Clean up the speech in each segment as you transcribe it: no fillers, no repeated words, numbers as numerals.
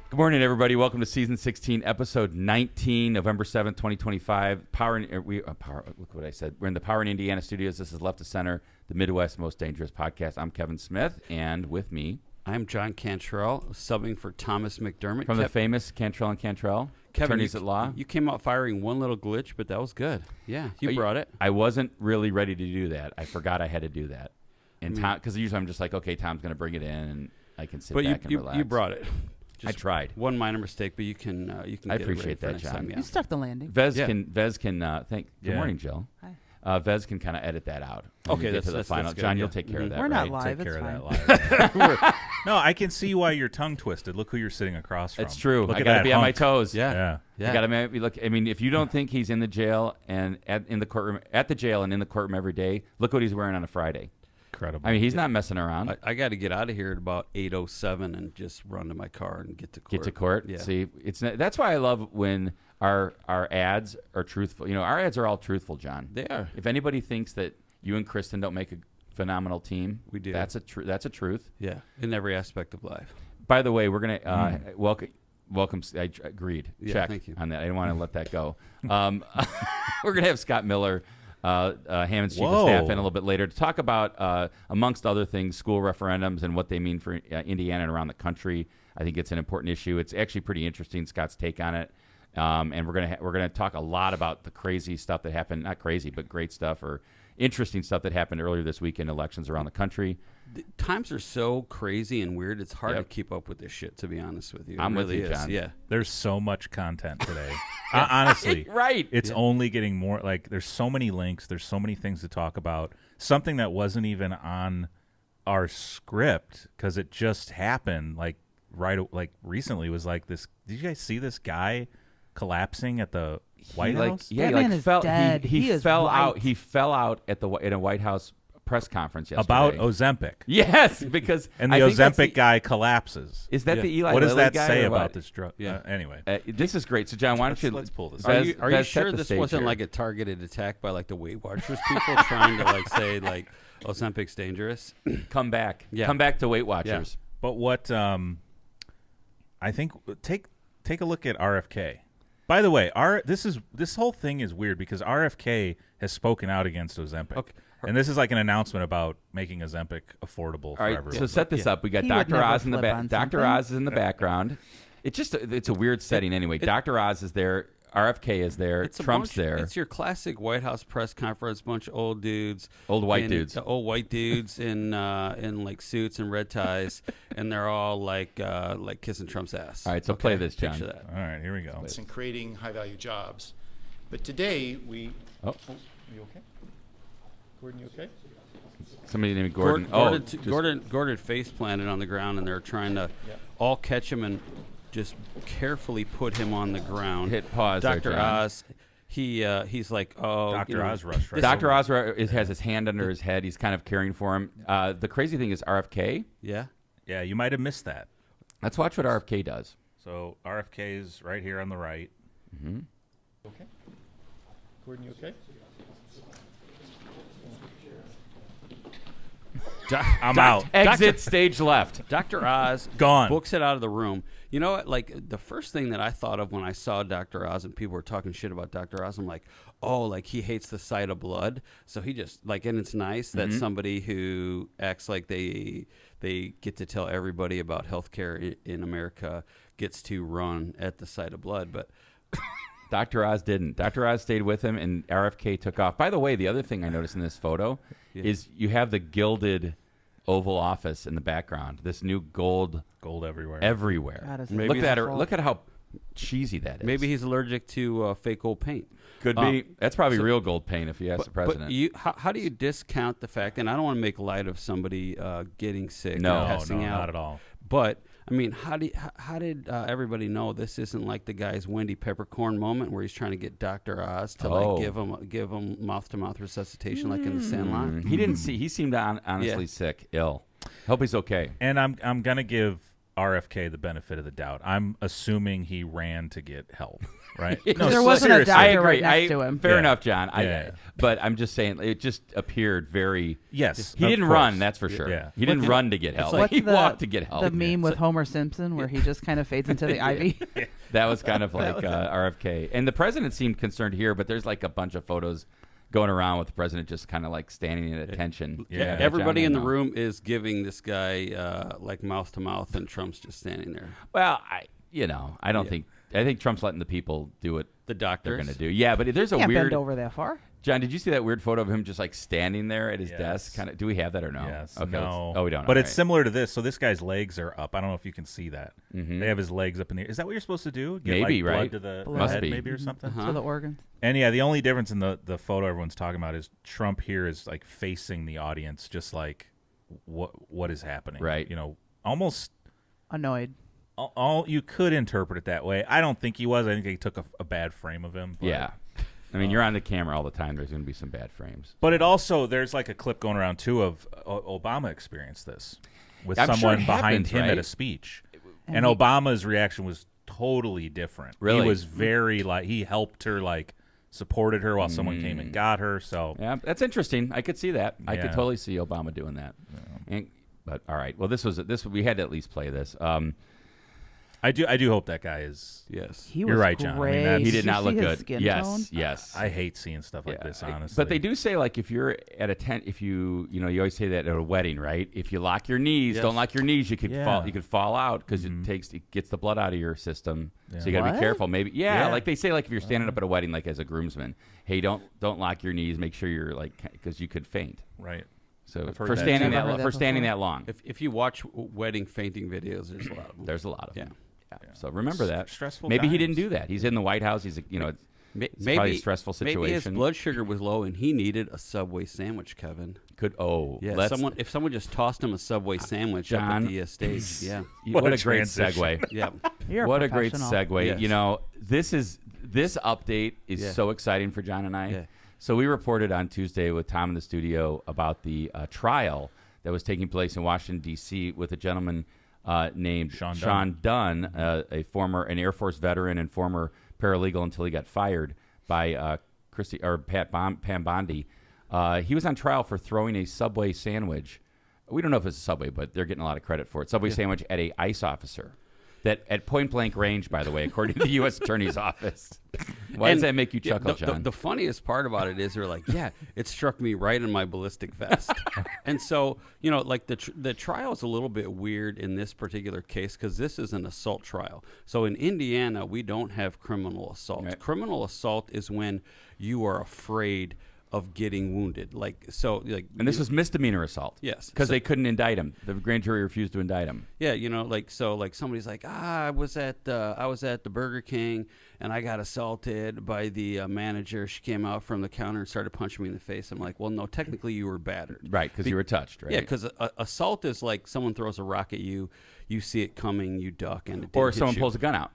Good morning, everybody. Welcome to Season 16, Episode 19, November 7th, 2025. Look what I said. We're in the Power in Indiana studios. This is Left to Center, the Midwest's most dangerous podcast. I'm Kevin Smith, and with me... I'm John Cantrell, subbing for Thomas McDermott. From the famous Cantrell and Cantrell, Kevin, attorneys at law. You came out firing one little glitch, but that was good. Yeah, you brought it. I wasn't really ready to do that. I forgot I had to do that. And Tom, because usually I'm just like, okay, Tom's going to bring it in, and I can sit back and relax. You brought it. I tried. One minor mistake, but you can. I appreciate that, John. You stuck the landing. Vez can thank. Good morning, Jill. Hi. Vez can kind of edit that out. Okay, that's the final. good, John, yeah. you'll take care of that. We're not right? live. Take It's care fine. of that live. No, I can see why you're tongue twisted. Look who you're sitting across from. It's true. Look I at got to that be on my hunk. toes. Yeah. I got to look. I mean, if you don't think he's in the jail and in the courtroom, at the jail and in the courtroom every day, look what he's wearing on a Friday. Incredible. I mean, he's not messing around. I got to get out of here at about 8:07 and just run to my car and get to court. Get to court. Yeah. See, that's why I love when our ads are truthful. You know, our ads are all truthful, John. They are. If anybody thinks that you and Kristen don't make a phenomenal team, We do. That's a truth. Yeah, in every aspect of life. By the way, we're gonna welcome. I agreed. Yeah, Check thank you. on that. I didn't want to let that go. We're gonna have Scott Miller, Hammond's chief of staff, in a little bit later to talk about, amongst other things, school referendums and what they mean for Indiana and around the country. I think it's an important issue. It's actually pretty interesting, Scott's take on it. And we're gonna talk a lot about the crazy stuff that happened. Not crazy, but great stuff or interesting stuff that happened earlier this week in elections around the country. The times are so crazy and weird. It's hard to Yep. keep up with this shit, to be honest with you. I'm it with really you, is. John. Yeah. There's so much content today. Honestly. Right. It's only getting more, like, there's so many links. There's so many things to talk about. Something that wasn't even on our script because it just happened, like recently was like this. Did you guys see this guy collapsing at the White House? Yeah, That he man is fell. dead. He is fell white. out. He fell out at in a White House press conference yesterday About Ozempic. Yes, because And the I think that's Ozempic guy collapses. Is that Yeah. the Eli What does Lilly that guy say or about what? this drug? Yeah. Anyway. This is great. So, John, why don't you Let's pull this. Are you Vez sure set the this stage wasn't here. like a targeted attack by like the Weight Watchers people trying to like say like Ozempic's dangerous? come back? Yeah. Come back to Weight Watchers. But what I think take a look at RFK. By the way, this whole thing is weird because RFK has spoken out against Ozempic. Okay. And this is like an announcement about making Ozempic affordable for All right. everyone. So set this up. We got He would Dr. never Oz in the flip back. on Dr. something. Oz is in the background. It's a weird setting anyway. Dr. Oz is there. RFK is there. It's a Trump's bunch- there. It's your classic White House press conference, bunch of old dudes, Old white dudes. old white dudes in like suits and red ties, and they're all like kissing Trump's ass. All right. So play this, John. Picture that. All right, here we go. and creating high-value jobs. But today, we... Oh. Are you okay? Gordon, you okay? Somebody named Gordon. Gordon face planted on the ground, and they're trying to all catch him and just carefully put him on the ground. Hit pause there, Dr. John. Oz, he's like, oh, Dr. Oz rushed right Dr. over. Oz has his hand under his head. He's kind of caring for him. The crazy thing is RFK. Yeah. Yeah, you might have missed that. Let's watch what RFK does. So RFK is right here on the right. Okay. Gordon, you okay? I'm out. Exit stage left. Dr. Oz Gone. books it out of the room. You know what? Like the first thing that I thought of when I saw Dr. Oz and people were talking shit about Dr. Oz, I'm like, oh, like he hates the sight of blood. So he just like, and it's nice that somebody who acts like they get to tell everybody about healthcare in America gets to run at the sight of blood. But Dr. Oz didn't. Dr. Oz stayed with him, and RFK took off. By the way, the other thing I noticed in this photo is you have the gilded Oval Office in the background. This new gold everywhere. God, is Maybe it Look at her. beautiful? Look at how cheesy that is. maybe he's allergic to fake old paint. could be. That's probably real gold paint if you ask the president. But how do you discount the fact? And I don't want to make light of somebody getting sick, No. or No, passing out, not at all. But I mean, how did everybody know this isn't like the guy's Wendy Peppercorn moment where he's trying to get Dr. Oz to like give him mouth to mouth resuscitation like in the Sandlot? He didn't see. He seemed honestly sick, ill. Hope he's okay. And I'm gonna give RFK the benefit of the doubt. I'm assuming he ran to get help, right? There wasn't a seriously. doctor I agree. right next to him. Fair Yeah. enough, John. Yeah. But I'm just saying, it just appeared very. Yes, He of didn't course. run. That's for sure. Yeah. He didn't run to get help. What's He the- walked to get help. The meme with Homer Simpson where he just kind of fades into the ivy. That was kind of like RFK. And the president seemed concerned here, but there's like a bunch of photos going around with the president just kind of like standing at attention. Yeah. Everybody John, in the I know. room is giving this guy like mouth to mouth, and Trump's just standing there. Well, I don't think. I think Trump's letting the people do what The they're doctors. going to do. Yeah, but there's a Can't weird. bend over that far. John, did you see that weird photo of him just like standing there at his Yes. desk? Kind of. Do we have that or no? Yes. Okay. No. Oh, we don't. But All it's right. similar to this. So this guy's legs are up. I don't know if you can see that. Mhm. They have his legs up in the air. Is that what you're supposed to do? Get, Maybe, like, blood right? to the Must head be. maybe or something? To the organs. And yeah, the only difference in the photo everyone's talking about is Trump here is like facing the audience, just like what is happening, Right. You know, almost Annoyed. all you could interpret it that way. I don't think he was. I think they took a bad frame of him. But, Yeah. I mean, you're on the camera all the time. There's going to be some bad frames. But it also there's like a clip going around too of Obama experienced this with I'm sure someone it behind happens, him right? at a speech, And and he- Obama's reaction was totally different. Really? He was very like he helped her, like supported her while someone came and got her. So Yeah, that's interesting. I could see that. I could Yeah. totally see Obama doing that. But all right. Well, this. We had to at least play this. I do hope that guy is. Yes. He You're was right, John. I mean, great. that's- He did you not see look his good. Skin Yes, tone? yes. I hate seeing stuff like this. Honestly, But they do say, like, if you're at a tent, if you always say that at a wedding, right? If you lock your knees, Yes. don't lock your knees. You could Yeah. fall. You could fall out because it gets the blood out of your system. Yeah. So you got to be What? careful. Maybe, Yeah. like they say, like if you're standing up at a wedding, like as a groomsman, hey, don't lock your knees. Make sure you're like because you could faint. right. So I've heard for that standing too. that I've heard that for standing before. that long, If you watch wedding fainting videos, there's a lot of them. there's a lot of them. Yeah. Yeah. So remember that. Stressful Maybe he times. didn't do that. He's in the White House. He's it's probably a stressful situation. Maybe his blood sugar was low and he needed a Subway sandwich, Kevin. Yeah. If someone just tossed him a Subway sandwich up John. at the stage, yeah, What a a great transition. segue. yeah. You're What a great professional. segue. Yes. You know, this update is Yeah. so exciting for John and I. Yeah. So we reported on Tuesday with Tom in the studio about the trial that was taking place in Washington, D.C. with a gentleman named Sean Dunn, an Air Force veteran and former paralegal until he got fired by Pam Bondi. He was on trial for throwing a Subway sandwich. We don't know if it's a Subway, but they're getting a lot of credit for it. Subway sandwich at a ICE officer. That at point blank range, by the way, according to the U.S. Attorney's Office. Why does that make you chuckle, John? The funniest part about it is they're like, yeah, it struck me right in my ballistic vest. And so, like the trial is a little bit weird in this particular case because this is an assault trial. So in Indiana, we don't have criminal assault. Right. Criminal assault is when you are afraid of getting wounded. And this was misdemeanor assault. Yes. Because So- they couldn't indict him. The grand jury refused to indict him. Yeah, somebody's like, I was at the Burger King and I got assaulted by the manager. She came out from the counter and started punching me in the face. I'm like, well, no, technically you were battered. Right, because you were touched, right? Yeah, because assault is like someone throws a rock at you, you see it coming, you duck, and it Or didn't hit someone you. pulls a gun out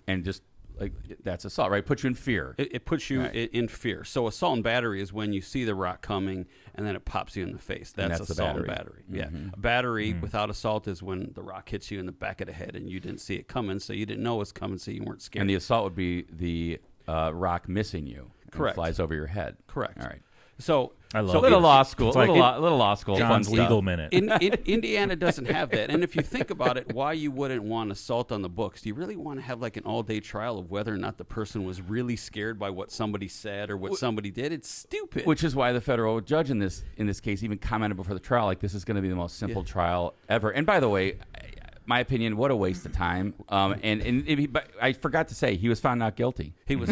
and just, like, that's assault, right? Puts you in fear. It puts you Right. in fear. So assault and battery is when you see the rock coming and then it pops you in the face. That's that's the assault and battery. battery. Yeah. A battery without assault is when the rock hits you in the back of the head and you didn't see it coming, so you didn't know it was coming, so you weren't scared. And the assault would be the rock missing you. And Correct. flies over your head. Correct. All right. So I love So little it. law school. It's like Little law school. John's fun stuff. legal minute. Indiana doesn't have that. And if you think about it, why you wouldn't want assault on the books? Do you really want to have like an all-day trial of whether or not the person was really scared by what somebody said or what somebody did? It's stupid. Which is why the federal judge in this case even commented before the trial, like, this is going to be the most simple trial ever. And by the way, my opinion, what a waste of time. But I forgot to say, he was found not guilty. he was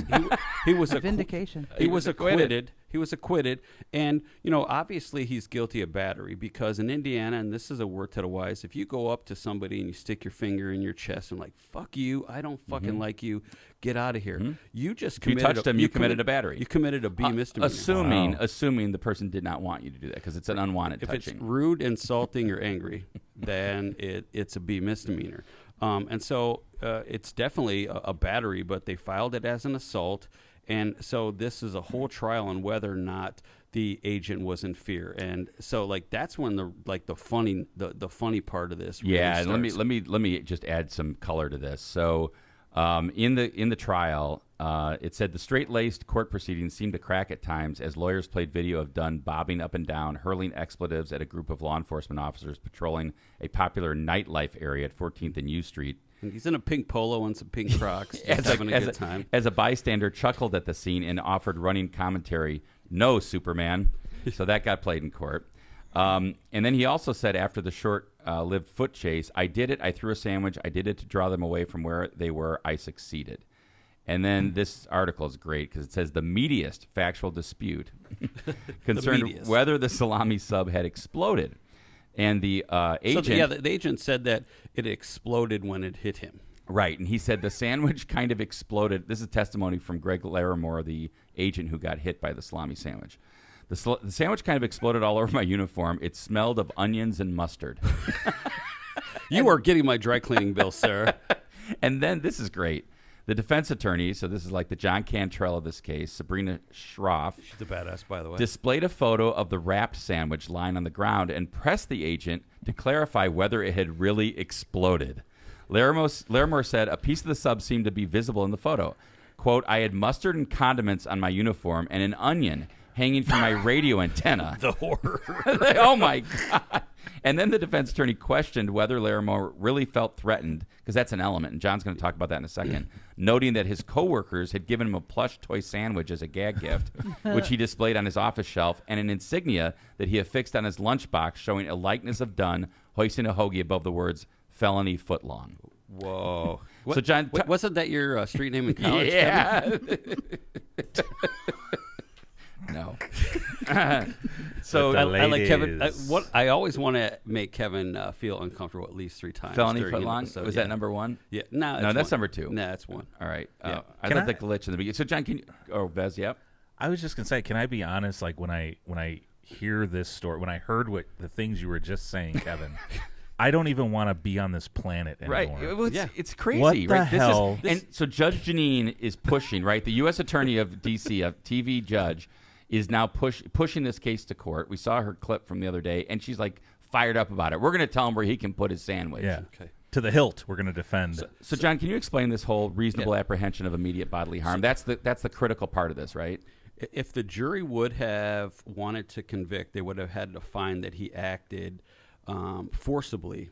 Vindication. He was acquitted. acquitted. He was acquitted. And, obviously he's guilty of battery because in Indiana, and this is a word to the wise, if you go up to somebody and you stick your finger in your chest and like, fuck you, I don't fucking like you, get out of here. You just If you committed touched him, you committed a battery. You committed a B misdemeanor. Assuming the person did not want you to do that because it's an unwanted If touching. it's rude, insulting, or angry, then it's a B misdemeanor. And so it's definitely a battery, but they filed it as an assault. And so this is a whole trial on whether or not the agent was in fear. And so like that's when the funny part of this really Yeah, starts. and let me just add some color to this. So in the trial, it said the straight-laced court proceedings seemed to crack at times as lawyers played video of Dunn bobbing up and down, hurling expletives at a group of law enforcement officers patrolling a popular nightlife area at 14th and U Street. And he's in a pink polo and some pink Crocs, just having a good time. As a bystander chuckled at the scene and offered running commentary, "No, Superman." So that got played in court. And then he also said after the short-lived foot chase, "I did it. I threw a sandwich. I did it to draw them away from where they were. I succeeded." And then this article is great because it says the meatiest factual dispute concerned whether the salami sub had exploded. And the agent... So, the agent said that it exploded when it hit him. Right, and he said the sandwich kind of exploded. This is testimony from Greg Larimore, the agent who got hit by the salami sandwich. The sandwich kind of exploded all over my uniform. It smelled of onions and mustard. You are getting my dry cleaning bill, sir. And then, this is great. The defense attorney, so this is like the John Cantrell of this case, Sabrina Schroff. She's a badass, by the way. Displayed a photo of the wrapped sandwich lying on the ground and pressed the agent to clarify whether it had really exploded. Larimore said a piece of the sub seemed to be visible in the photo. Quote, "I had mustard and condiments on my uniform and an onion hanging from my radio antenna." The horror. Oh, my God. And then the defense attorney questioned whether Larimore really felt threatened, because that's an element, and John's going to talk about that in a second, noting that his coworkers had given him a plush toy sandwich as a gag gift, which he displayed on his office shelf, and an insignia that he affixed on his lunchbox showing a likeness of Dunn hoisting a hoagie above the words "felony footlong." Whoa. So, John... wasn't that your street name in college? Yeah. No. So I like Kevin. I always want to make Kevin feel uncomfortable at least 3 times. felony during an footlong? episode. Was that number 1? Yeah. No, that's number 2. No, that's 1. All right. Yeah. I Can thought I- the glitch in the beginning. So, John, can you... Oh, Vez, yep. I was just gonna say, can I be honest? Like when I hear this story, when I heard what the things you were just saying, Kevin, I don't even want to be on this planet anymore. Right. Well, it's crazy. What the right? hell? And so Judge Janine is pushing, right? The U.S. Attorney of D.C., a TV judge, is now pushing this case to court. We saw her clip from the other day, and she's like fired up about it. We're going to tell him where he can put his sandwich. Yeah. Okay. To the hilt, we're going to defend. So, John, can you explain this whole reasonable apprehension of immediate bodily harm? That's the critical part of this, right? If the jury would have wanted to convict, they would have had to find that he acted forcibly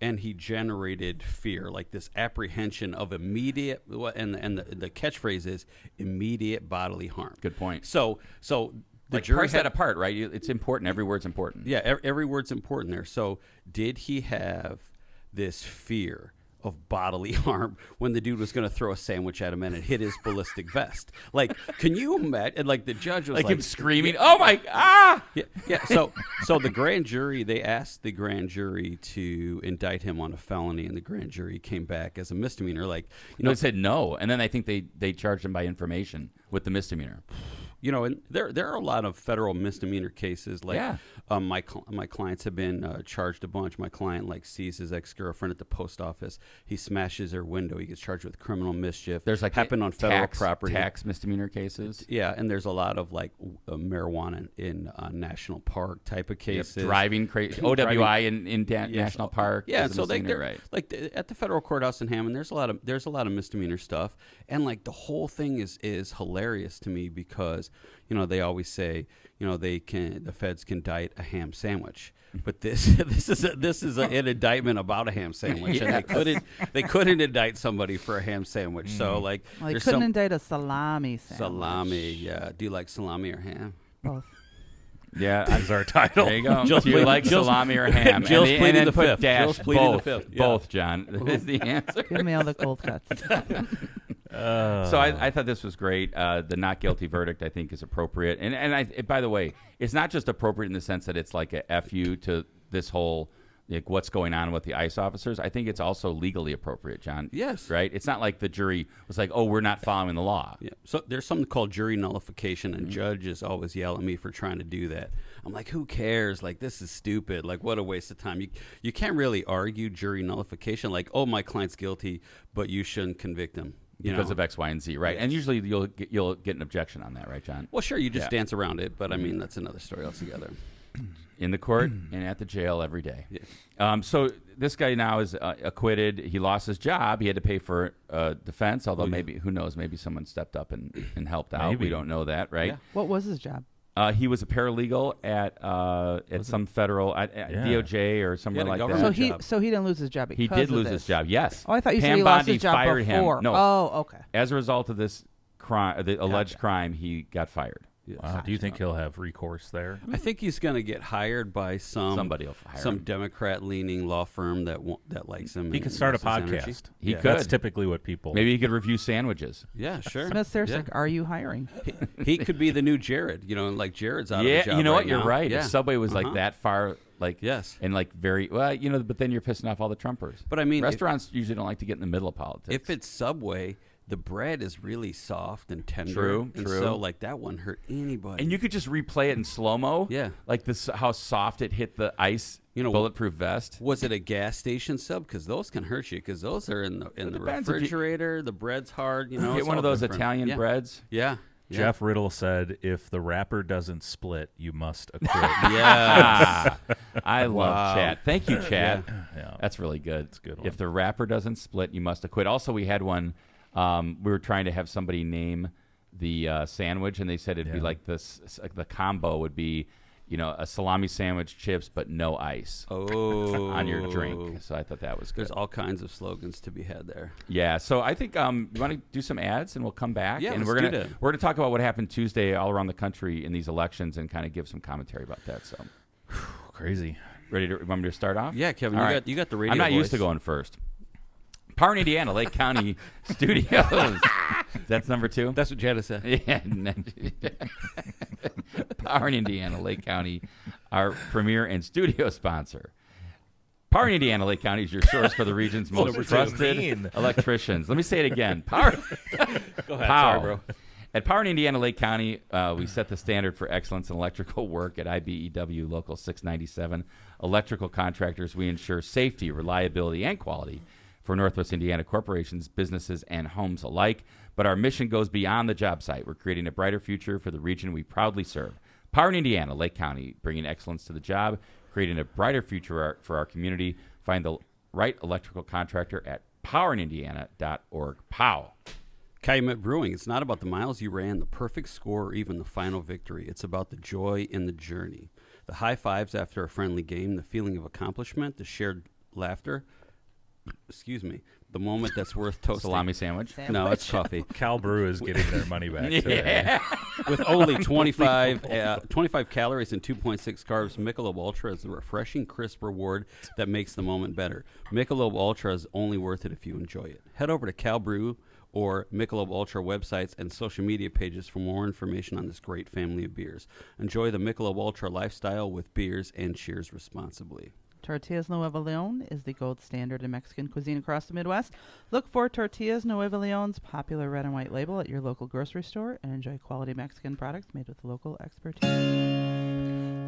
and he generated fear, like this apprehension of immediate, and the catchphrase is immediate bodily harm. Good point. So the Like, jury parse had that apart, right? It's important. Every word's important. Yeah, every word's important there. So did he have this fear of bodily harm when the dude was going to throw a sandwich at him and it hit his ballistic vest? Like, can you imagine? Like, the judge was Like like him screaming, "Oh my, ah!" Yeah. So the grand jury, they asked the grand jury to indict him on a felony, and the grand jury came back as a misdemeanor. Like, No, it said no, and then I think they charged him by information with the misdemeanor. And there are a lot of federal misdemeanor cases. Like, Yeah. my clients have been charged a bunch. My client sees his ex-girlfriend at the post office. He smashes her window. He gets charged with criminal mischief. There's like happened on federal property. tax misdemeanor cases. Yeah, and there's a lot of marijuana in national park type of cases. Driving crazy, OWI in National Park. Yeah, is a so misdemeanor, they're right. at the federal courthouse in Hammond. There's a lot of misdemeanor stuff, and the whole thing is hilarious to me because they always say the feds can indict a ham sandwich, but this is an indictment about a ham sandwich, and they couldn't indict somebody for a ham sandwich. So Well, they there's couldn't indict a salami sandwich. salami. Yeah, do you like salami or ham? Both. Yeah, That's our title. there you go. Jill's Do you pleading- like Jill's- salami or ham? Jill's and pleading then the put fifth. dash Jill's pleading the both. fifth. Yeah. Both, John, is the answer. Give me all the cold cuts. So I thought this was great. The not guilty verdict, I think, is appropriate. And by the way, it's not just appropriate in the sense that it's like a FU to this whole what's going on with the ICE officers. I think it's also legally appropriate, John. Yes. Right? It's not like the jury was like, oh, we're not following the law. Yeah. So there's something called jury nullification, and judges always yell at me for trying to do that. I'm like, who cares? Like, this is stupid. Like, what a waste of time. You can't really argue jury nullification. Like, oh, my client's guilty, but you shouldn't convict him. because of X, Y, and Z, right? Yes. And usually you'll get an objection on that, right, John? Well, sure, you just dance around it, but I mean that's another story altogether. In the court and at the jail every day. Yeah. So this guy now is acquitted. He lost his job. He had to pay for defense, although maybe, who knows, maybe someone stepped up and helped out. Maybe. We don't know that, right? Yeah. What was his job? He was a paralegal at some federal DOJ or somewhere He had a like government that. job. So he didn't lose his job because He did of lose this. his job. Yes. Oh, I thought you said Pam he lost Bondi his job fired before. him. No. Oh, okay. As a result of this crime, the alleged crime, he got fired. Wow. Do you think he'll have recourse there? I think he's going to get hired by Somebody will hire some him. Democrat-leaning law firm that likes him. He and could start a loves his energy. podcast. He Yeah. could. That's typically what people. Maybe he could review sandwiches. Yeah, sure. Smith Sersick, are you hiring? He could be the new Jared. Like Jared's out of a Yeah, job you know right what? You're now. right. Yeah. If Subway was like Uh-huh. that far, like Yes. and like very well, but then you're pissing off all the Trumpers. But I mean, restaurants usually don't like to get in the middle of politics. If it's Subway, the bread is really soft and tender. True, and true. so like that wouldn't hurt anybody. and you could just replay it in slow mo, Yeah. like this, how soft it hit the ice, bulletproof vest. Was it a gas station sub? Because those can hurt you. Because those are in the depends if you- refrigerator. The bread's hard. Get it's one all of those different. Italian Yeah. breads. Yeah. Jeff Riddle said, "If the wrapper doesn't split, you must acquit." Yeah. I love Wow. Chad. Thank you, Chad. Yeah. That's really good. It's a good one. If the wrapper doesn't split, you must acquit. Also, we had one. We were trying to have somebody name the sandwich, and they said it'd be Yeah. like this. The combo would be, a salami sandwich, chips, but no ice on your drink. So I thought that was good. There's all kinds of slogans to be had there. Yeah. So I think you want to do some ads, and we'll come back. Yeah, and let's we're do that. gonna talk about what happened Tuesday all around the country in these elections, and kind of give some commentary about that. So Crazy. ready to want me to start off? Yeah, Kevin, All you right. got the radio. I'm not used to voice. going first. Power in Indiana, Lake County Studios. That's number 2? That's what Janice said. Yeah. Power in Indiana, Lake County, our premier and studio sponsor. Power in Indiana, Lake County is your source for the region's most Number two. trusted Mean. electricians. Let me say it again. Power. Go ahead. Pow. Sorry, bro. At Power in Indiana, Lake County, we set the standard for excellence in electrical work at IBEW Local 697. Electrical contractors, we ensure safety, reliability, and quality for Northwest Indiana corporations, businesses, and homes alike. But our mission goes beyond the job site. We're creating a brighter future for the region we proudly serve. Power in Indiana, Lake County, bringing excellence to the job, creating a brighter future for our community. Find the right electrical contractor at powerindiana.org. Pow. Calumet Brewing. It's not about the miles you ran, the perfect score, or even the final victory. It's about the joy in the journey. The high fives after a friendly game, the feeling of accomplishment, the shared laughter. Excuse me. The moment that's worth toasting. Salami sandwich. No, it's coffee. Cal Brew is getting their money back today. Yeah. With only 25 calories and 2.6 carbs, Michelob Ultra is the refreshing, crisp reward that makes the moment better. Michelob Ultra is only worth it if you enjoy it. Head over to Cal Brew or Michelob Ultra websites and social media pages for more information on this great family of beers. Enjoy the Michelob Ultra lifestyle with beers and cheers responsibly. Tortillas Nueva Leon is the gold standard in Mexican cuisine across the Midwest. Look for Tortillas Nueva Leon's popular red and white label at your local grocery store and enjoy quality Mexican products made with local expertise.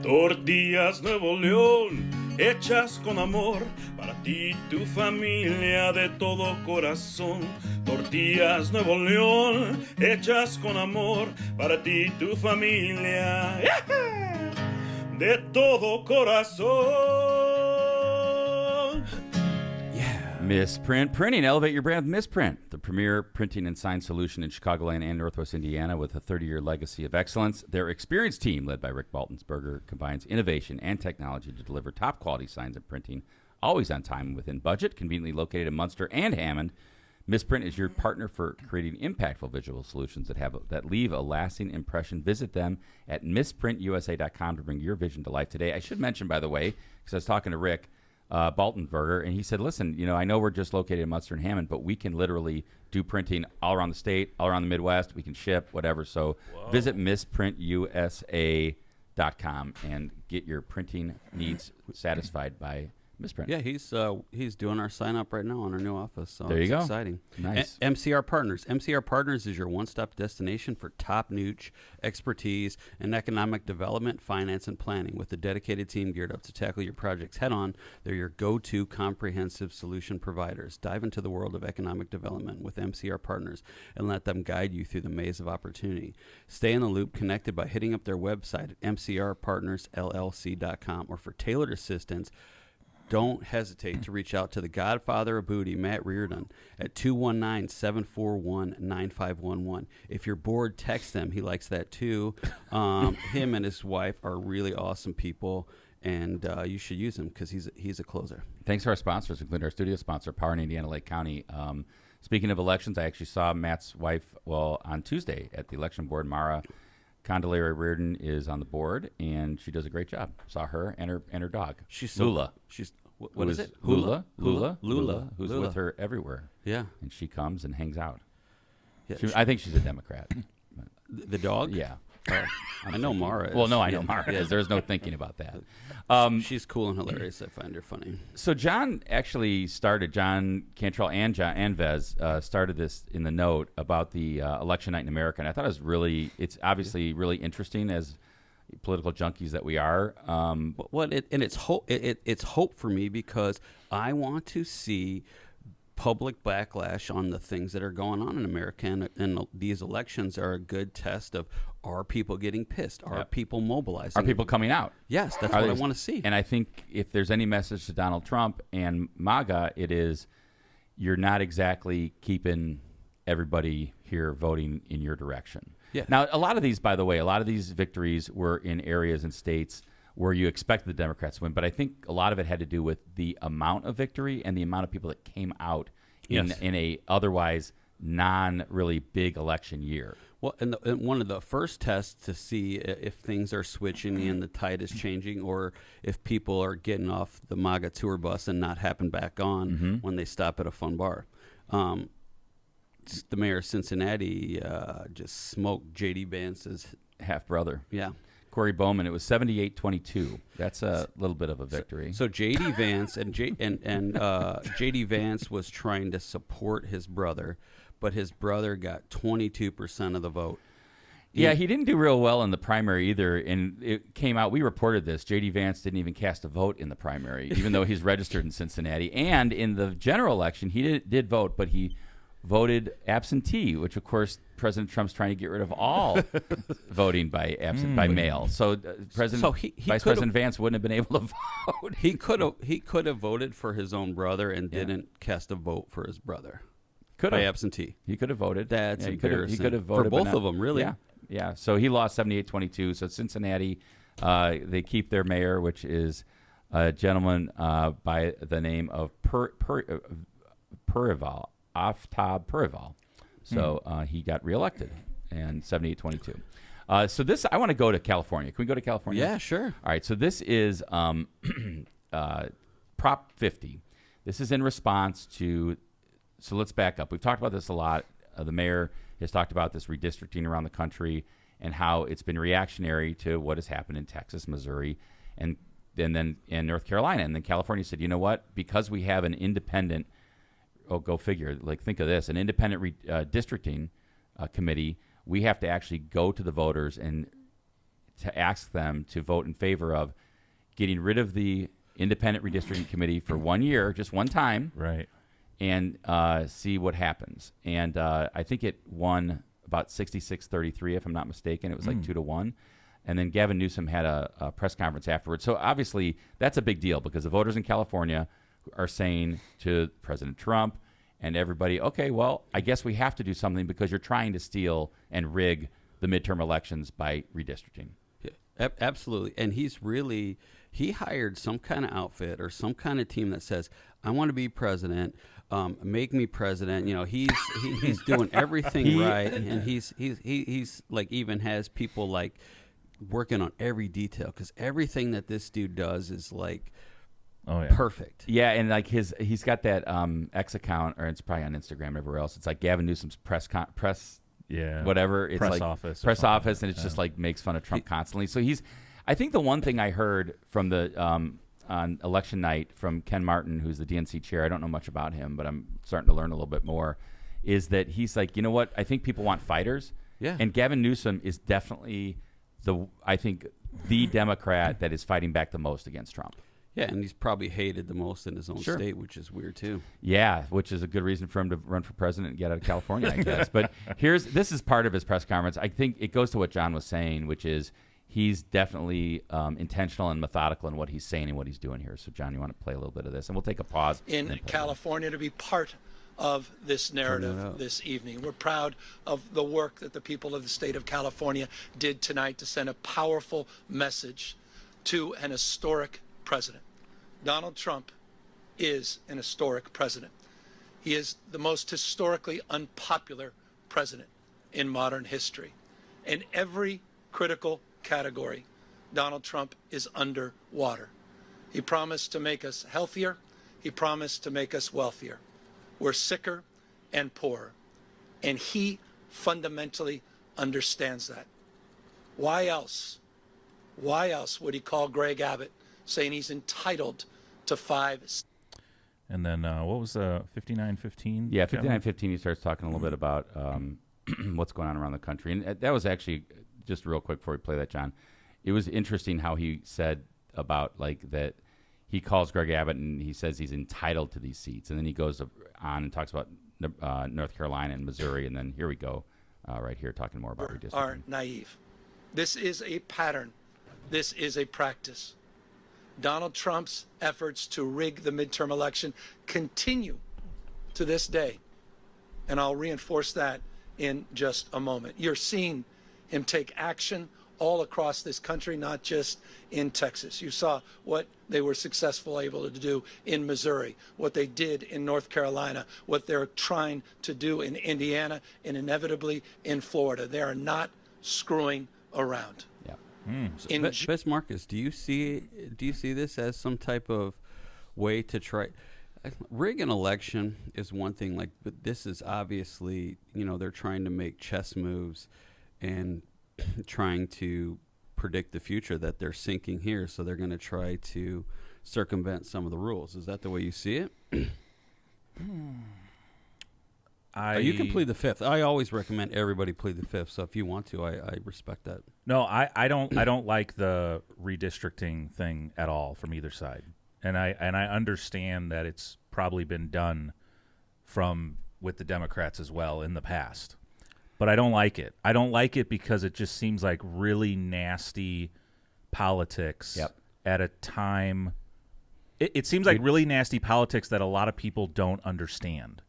Tortillas Nuevo León, hechas con amor, para ti y tu familia de todo corazón. Tortillas Nuevo León, hechas con amor, para ti y tu familia de todo corazón. Misprint Printing. Elevate your brand with Misprint, the premier printing and sign solution in Chicagoland and Northwest Indiana with a 30-year legacy of excellence. Their experienced team, led by Rick Baltonsberger, combines innovation and technology to deliver top-quality signs and printing, always on time and within budget, conveniently located in Munster and Hammond. Misprint is your partner for creating impactful visual solutions that leave a lasting impression. Visit them at misprintusa.com to bring your vision to life today. I should mention, by the way, because I was talking to Rick Baltenberger, and he said, listen, I know we're just located in Munster and Hammond, but we can literally do printing all around the state, all around the Midwest. We can ship, whatever. So visit misprintusa.com and get your printing needs satisfied by Misprint. Yeah, he's doing our sign up right now on our new office. So There you it's go. Exciting. Nice. MCR Partners. MCR Partners is your one-stop destination for top niche expertise in economic development, finance, and planning. With a dedicated team geared up to tackle your projects head-on, they're your go-to comprehensive solution providers. Dive into the world of economic development with MCR Partners and let them guide you through the maze of opportunity. Stay in the loop, connected by hitting up their website at mcrpartnersllc.com, or for tailored assistance, don't hesitate to reach out to the godfather of booty, Matt Reardon, at 219-741-9511. If you're bored, text them. He likes that too. Him and his wife are really awesome people, and you should use him because he's a closer. Thanks to our sponsors, including our studio sponsor, Power in Indiana Lake County. Speaking of elections, I actually saw Matt's wife, on Tuesday at the election board. Mara Condelaria Reardon is on the board, and she does a great job. Saw her and her dog. She's Lula. She's what is it? Lula, who's Lula. with her everywhere. Yeah. And she comes and hangs out. Yeah, I think she's a Democrat. the dog? Yeah. I know Mara is. Well, no, I know Yeah. Mara Yeah. is. There's no thinking about that. She's cool and hilarious. I find her funny. So John Cantrell and Vez started this in the note about the election night in America, and I thought it's obviously really interesting as political junkies that we are. It's hope. It's hope for me because I want to see public backlash on the things that are going on in America, and these elections are a good test of, are people getting pissed? Are people mobilizing? Are people coming out? Yes, that's what I want to see. And I think if there's any message to Donald Trump and MAGA, it is you're not exactly keeping everybody here voting in your direction. Yeah. Now, a lot of these victories were in areas and states where you expected the Democrats to win, but I think a lot of it had to do with the amount of victory and the amount of people that came out in a otherwise non-really big election year. Well, and one of the first tests to see if things are switching and the tide is changing, or if people are getting off the MAGA tour bus and not hopping back on when they stop at a fun bar. The mayor of Cincinnati just smoked J.D. Vance's half-brother. Yeah. Corey Bowman, it was 78-22. That's a little bit of a victory. So J.D. Vance and J.D. Vance was trying to support his brother, but his brother got 22% of the vote. Yeah, he didn't do real well in the primary either, and it came out, we reported this, J.D. Vance didn't even cast a vote in the primary, even though he's registered in Cincinnati. And in the general election, he did vote, but he voted absentee, which, of course, President Trump's trying to get rid of all voting by mail. So Vice President Vance wouldn't have been able to vote. He could have voted for his own brother and didn't cast a vote for his brother. By absentee. He could have voted. That's embarrassing. He could have voted for both of them, really. Yeah. So he lost 78-22. So Cincinnati, they keep their mayor, which is a gentleman by the name of Purival. Aftab Purival. So he got reelected, and 78-22. So this, I want to go to California. Can we go to California? Yeah, sure. All right. So this is Prop 50. This is in response to. So let's back up. We've talked about this a lot. The mayor has talked about this redistricting around the country and how it's been reactionary to what has happened in Texas, Missouri, and then in North Carolina. And then California said, you know what? Because we have an independent. Oh, go figure. Like, think of this. An independent districting committee, we have to actually go to the voters and to ask them to vote in favor of getting rid of the independent redistricting committee for 1 year, just one time. Right. And see what happens. And I think it won about 66-33, if I'm not mistaken. It was like 2-1. And then Gavin Newsom had a press conference afterwards. So obviously that's a big deal because the voters in California are saying to President Trump and everybody, okay, well, I guess we have to do something because you're trying to steal and rig the midterm elections by redistricting. Yeah, absolutely. And he hired some kind of outfit or some kind of team that says, I want to be president, make me president. You know, he's doing everything right. And he's like even has people like working on every detail because everything that this dude does is like, perfect. Yeah, and like he's got that X account, or it's probably on Instagram and everywhere else. It's like Gavin Newsom's press whatever. It's press like office, and it's just like makes fun of Trump constantly. So I think the one thing I heard from the on election night from Ken Martin, who's the DNC chair. I don't know much about him, but I'm starting to learn a little bit more. Is that he's like, you know what? I think people want fighters. Yeah. And Gavin Newsom is definitely the Democrat that is fighting back the most against Trump. Yeah, and he's probably hated the most in his own Sure. state, which is weird too. Yeah, which is a good reason for him to run for president and get out of California, I guess. But this is part of his press conference. I think it goes to what John was saying, which is he's definitely intentional and methodical in what he's saying and what he's doing here. So, John, you want to play a little bit of this? And we'll take a pause. In California to be part of this narrative this evening. We're proud of the work that the people of the state of California did tonight to send a powerful message to an historic president. Donald Trump is an historic president. He is the most historically unpopular president in modern history. In every critical category, Donald Trump is underwater. He promised to make us healthier. He promised to make us wealthier. We're sicker and poorer. And he fundamentally understands that. Why else would he call Greg Abbott saying he's entitled to 5? And then what was 5915? Yeah, 5915, he starts talking a little bit about what's going on around the country. And that was actually, just real quick before we play that, John, it was interesting how he said about like that he calls Greg Abbott and he says he's entitled to these seats. And then he goes on and talks about North Carolina and Missouri. And then here we go right here talking more about redistricting. Are naive. This is a pattern. This is a practice. Donald Trump's efforts to rig the midterm election continue to this day. And I'll reinforce that in just a moment. You're seeing him take action all across this country, not just in Texas. You saw what they were successful able to do in Missouri, what they did in North Carolina, what they're trying to do in Indiana, and inevitably in Florida. They are not screwing around. Best Marcus, do you see this as some type of way to try rig an election is one thing, like, but this is obviously, they're trying to make chess moves and trying to predict the future that they're sinking here, so they're going to try to circumvent some of the rules. Is that the way you see it? You can plead the fifth. I always recommend everybody plead the fifth. So if you want to, I respect that. No, I don't like the redistricting thing at all from either side, and I understand that it's probably been done with the Democrats as well in the past, but I don't like it. I don't like it because it just seems like really nasty politics at a time. It seems like really nasty politics that a lot of people don't understand.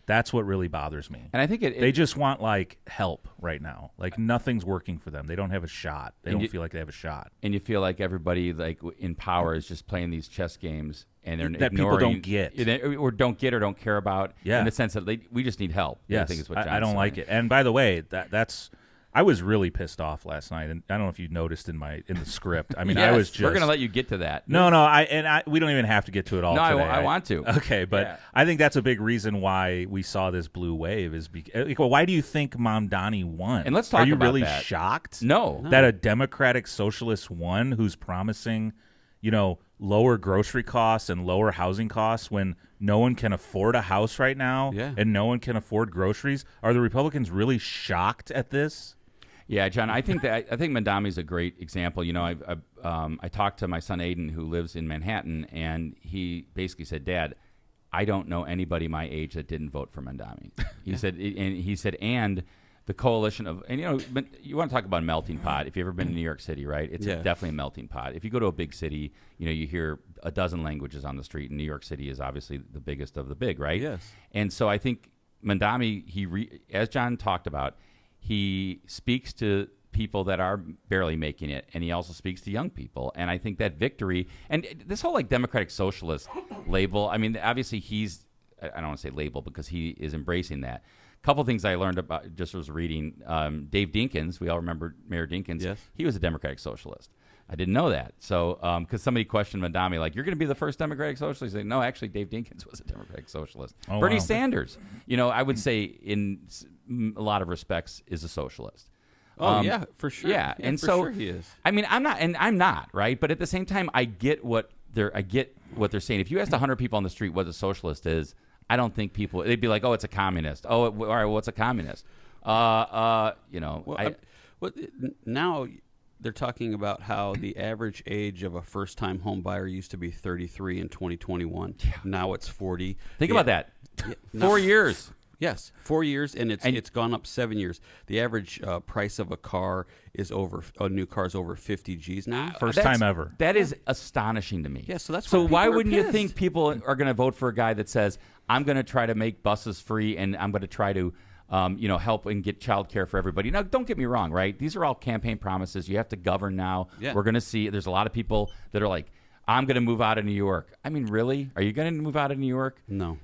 That's what really bothers me. And I think they just want like help right now. Like nothing's working for them. They don't have a shot. They don't feel like they have a shot. And you feel like everybody like in power is just playing these chess games and they're that ignoring, people don't get or don't get or don't care about. Yeah. In the sense that we just need help. Yes, I think is what John's I don't saying. like it. And by the way, that's. I was really pissed off last night, and I don't know if you noticed in the script. I mean, yes, I was just. We're going to let you get to that. No, we don't even have to get to it all. No, today. I want to. Okay, but I think that's a big reason why we saw this blue wave. Why do you think Mamdani won? And let's talk Are you about really that. shocked? No, that a Democratic socialist won, who's promising, lower grocery costs and lower housing costs when no one can afford a house right now, and no one can afford groceries. Are the Republicans really shocked at this? Yeah, John, I think Mamdani is a great example. I talked to my son Aiden, who lives in Manhattan, and he basically said, "Dad, I don't know anybody my age that didn't vote for Mamdani." He said, and the coalition of, and you want to talk about a melting pot. If you've ever been to New York City, right? It's definitely a melting pot. If you go to a big city, you hear a dozen languages on the street, and New York City is obviously the biggest of the big, right? Yes. And so I think Mamdani, as John talked about, he speaks to people that are barely making it, and he also speaks to young people. And I think that victory, and this whole like Democratic Socialist label, I mean, obviously I don't want to say label because he is embracing that. A couple things I learned about, just was reading, Dave Dinkins, we all remember Mayor Dinkins. Yes. He was a Democratic Socialist. I didn't know that. So, because somebody questioned Mamdani, like, you're going to be the first Democratic Socialist. He's like, no, actually, Dave Dinkins was a Democratic Socialist. Oh, Bernie wow. Sanders, I would say in a lot of respects is a socialist. For sure. Yeah, and for so sure he is. I mean, I'm not, right? But at the same time, I get what I get what they're saying. If you asked 100 people on the street what a socialist is, I don't think people, they'd be like, oh, it's a communist. Oh, all right, what's a communist? Now they're talking about how the average age of a first-time home buyer used to be 33 in 2021. Yeah. Now it's 40. Think about that. 4 years. Yes, 4 years, and it's gone up 7 years. The average price of a new car is over 50 G's now. First time ever. That is astonishing to me. Yeah, so that's why wouldn't you think people are going to vote for a guy that says, I'm going to try to make buses free and I'm going to try to help and get child care for everybody. Now, don't get me wrong, right? These are all campaign promises. You have to govern now. Yeah. We're going to see. There's a lot of people that are like, I'm going to move out of New York. I mean, really? Are you going to move out of New York? No.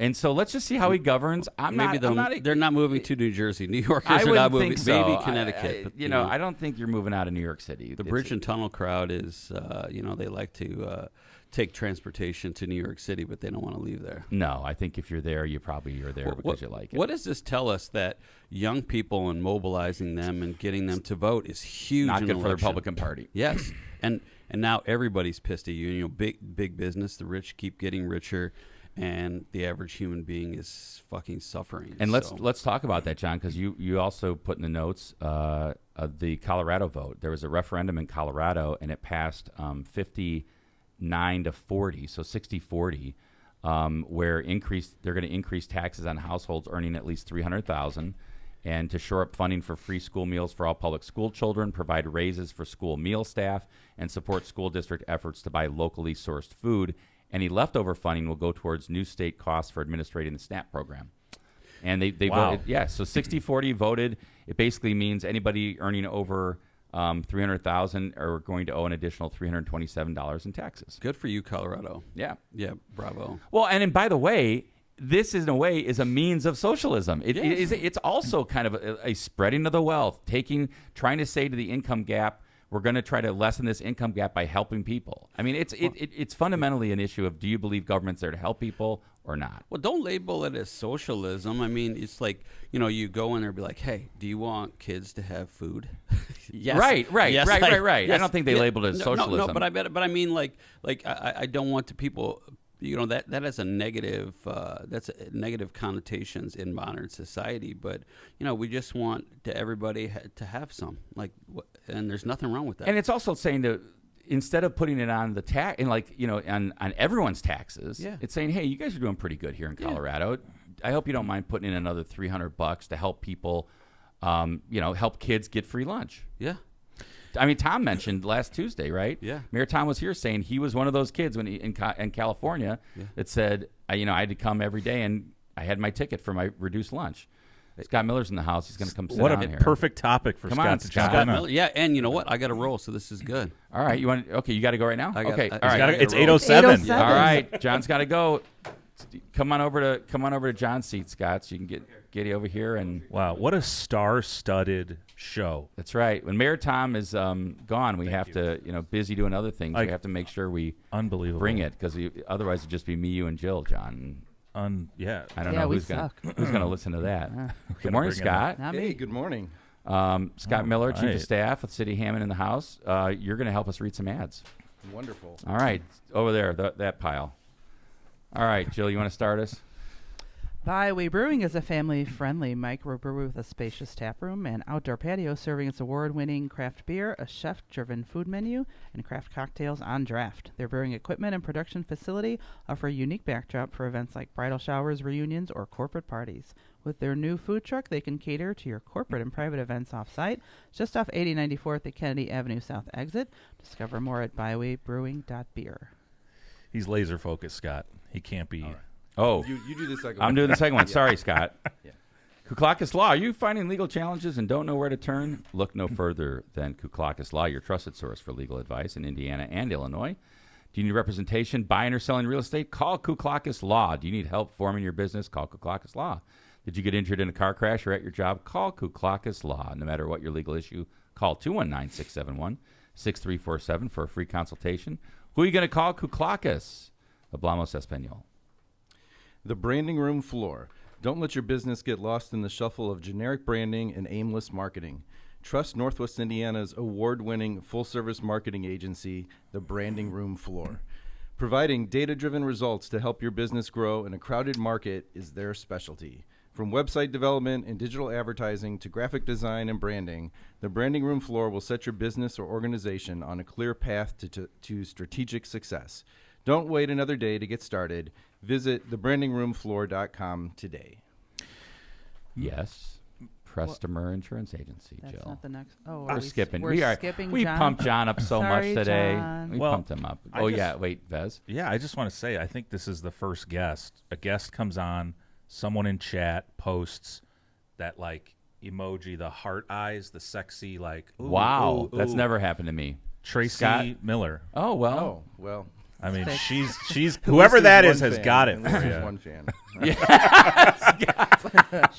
And so let's just see how he governs. They're not moving to New Jersey. New Yorkers are not moving. Think so. Maybe Connecticut. I don't think you're moving out of New York City. The bridge and tunnel crowd is, they like to take transportation to New York City, but they don't want to leave there. No, I think if you're there, you're there because you like it. What does this tell us? That young people and mobilizing them and getting them to vote is huge. Not good for the Republican Party. Yes, and now everybody's pissed at you. Big business. The rich keep getting richer, and the average human being is fucking suffering. And let's talk about that, John, because you also put in the notes of the Colorado vote. There was a referendum in Colorado, and it passed 59 to 40, so 60-40, where they're going to increase taxes on households earning at least $300,000, and to shore up funding for free school meals for all public school children, provide raises for school meal staff, and support school district efforts to buy locally sourced food. Any leftover funding will go towards new state costs for administrating the SNAP program. And they voted, so 60-40 voted. It basically means anybody earning over $300,000 are going to owe an additional $327 in taxes. Good for you, Colorado. Yeah, bravo. Well, and by the way, this is in a way is a means of socialism. It's also kind of a spreading of the wealth, trying to say to the income gap, we're going to try to lessen this income gap by helping people. I mean, it's fundamentally an issue of, do you believe government's there to help people or not? Well, don't label it as socialism. I mean, it's like, you go in there and be like, hey, do you want kids to have food? Yes. Right. Yes, I don't think they labeled it as socialism. No, but I mean, I don't want people, that has a negative, that's negative connotations in modern society. But, we just want everybody to have some, and there's nothing wrong with that. And it's also saying to, instead of putting it on the tax and on everyone's taxes, it's saying, hey, you guys are doing pretty good here in Colorado. I hope you don't mind putting in another $300 to help people, help kids get free lunch. Yeah. I mean, Tom mentioned last Tuesday, right? Yeah. Mayor Tom was here saying he was one of those kids in California that said, I had to come every day and I had my ticket for my reduced lunch. Scott Miller's in the house. He's going to come sit down here. What a perfect topic for Scott to jump Scott Miller. Yeah, and you know what? I got to roll, so this is good. All right, you got to go right now? Okay, all right. It's 8:07. All right, John's got to go. Come on over to John's seat, Scott, so you can get over here and. Wow, what a star-studded show! That's right. When Mayor Tom is gone, we have to, busy doing other things. We have to make sure we bring it because otherwise it'd just be me, you, and Jill, John. I don't know who's going to listen to that. Good morning, Scott. Hey, good morning. Scott Miller, Chief of Staff with City Hammond in the house. You're going to help us read some ads. Wonderful. All right, over there, that pile. All right, Jill, you want to start us? Byway Brewing is a family-friendly microbrewery with a spacious tap room and outdoor patio serving its award-winning craft beer, a chef-driven food menu, and craft cocktails on draft. Their brewing equipment and production facility offer a unique backdrop for events like bridal showers, reunions, or corporate parties. With their new food truck, they can cater to your corporate and private events off-site, just off 8094th at Kennedy Avenue South exit. Discover more at bywaybrewing.beer. He's laser-focused, Scott. He can't be... Oh, you do the second one. I'm doing the second one. Sorry, Scott. Kuklakis Law. Are you finding legal challenges and don't know where to turn? Look no further than Kuklakis Law, your trusted source for legal advice in Indiana and Illinois. Do you need representation, buying or selling real estate? Call Kuklakis Law. Do you need help forming your business? Call Kuklakis Law. Did you get injured in a car crash or at your job? Call Kuklakis Law. No matter what your legal issue, call 219-671-6347 for a free consultation. Who are you going to call? Kuklakis. Hablamos Espanol. The branding room floor. Don't let your business get lost in the shuffle of generic branding and aimless marketing. Trust Northwest Indiana's award-winning full-service marketing agency, The Branding Room Floor. Providing data-driven results to help your business grow in a crowded market is their specialty. From website development and digital advertising to graphic design and branding, the Branding Room floor will set your business or organization on a clear path to strategic success. Don't wait another day to get started. Visit thebrandingroomfloor.com today. Yes. Customer Insurance Agency, That's Jill. not the next. Oh, We're skipping. We're skipping We John? pumped John up so Sorry, much today. John. We Well, pumped him up. I Oh, just- yeah. Wait, Vez? Yeah, I just want to say, I think this is the first guest. A guest comes on, someone in chat posts that, like, emoji, the heart eyes, the sexy, like, ooh, Wow. ooh, That's ooh. never happened to me. Tracy Scott? Miller. Oh, well. Oh, well. I mean, Fake. she's whoever that is one has fan. got it At for least there's you. one fan.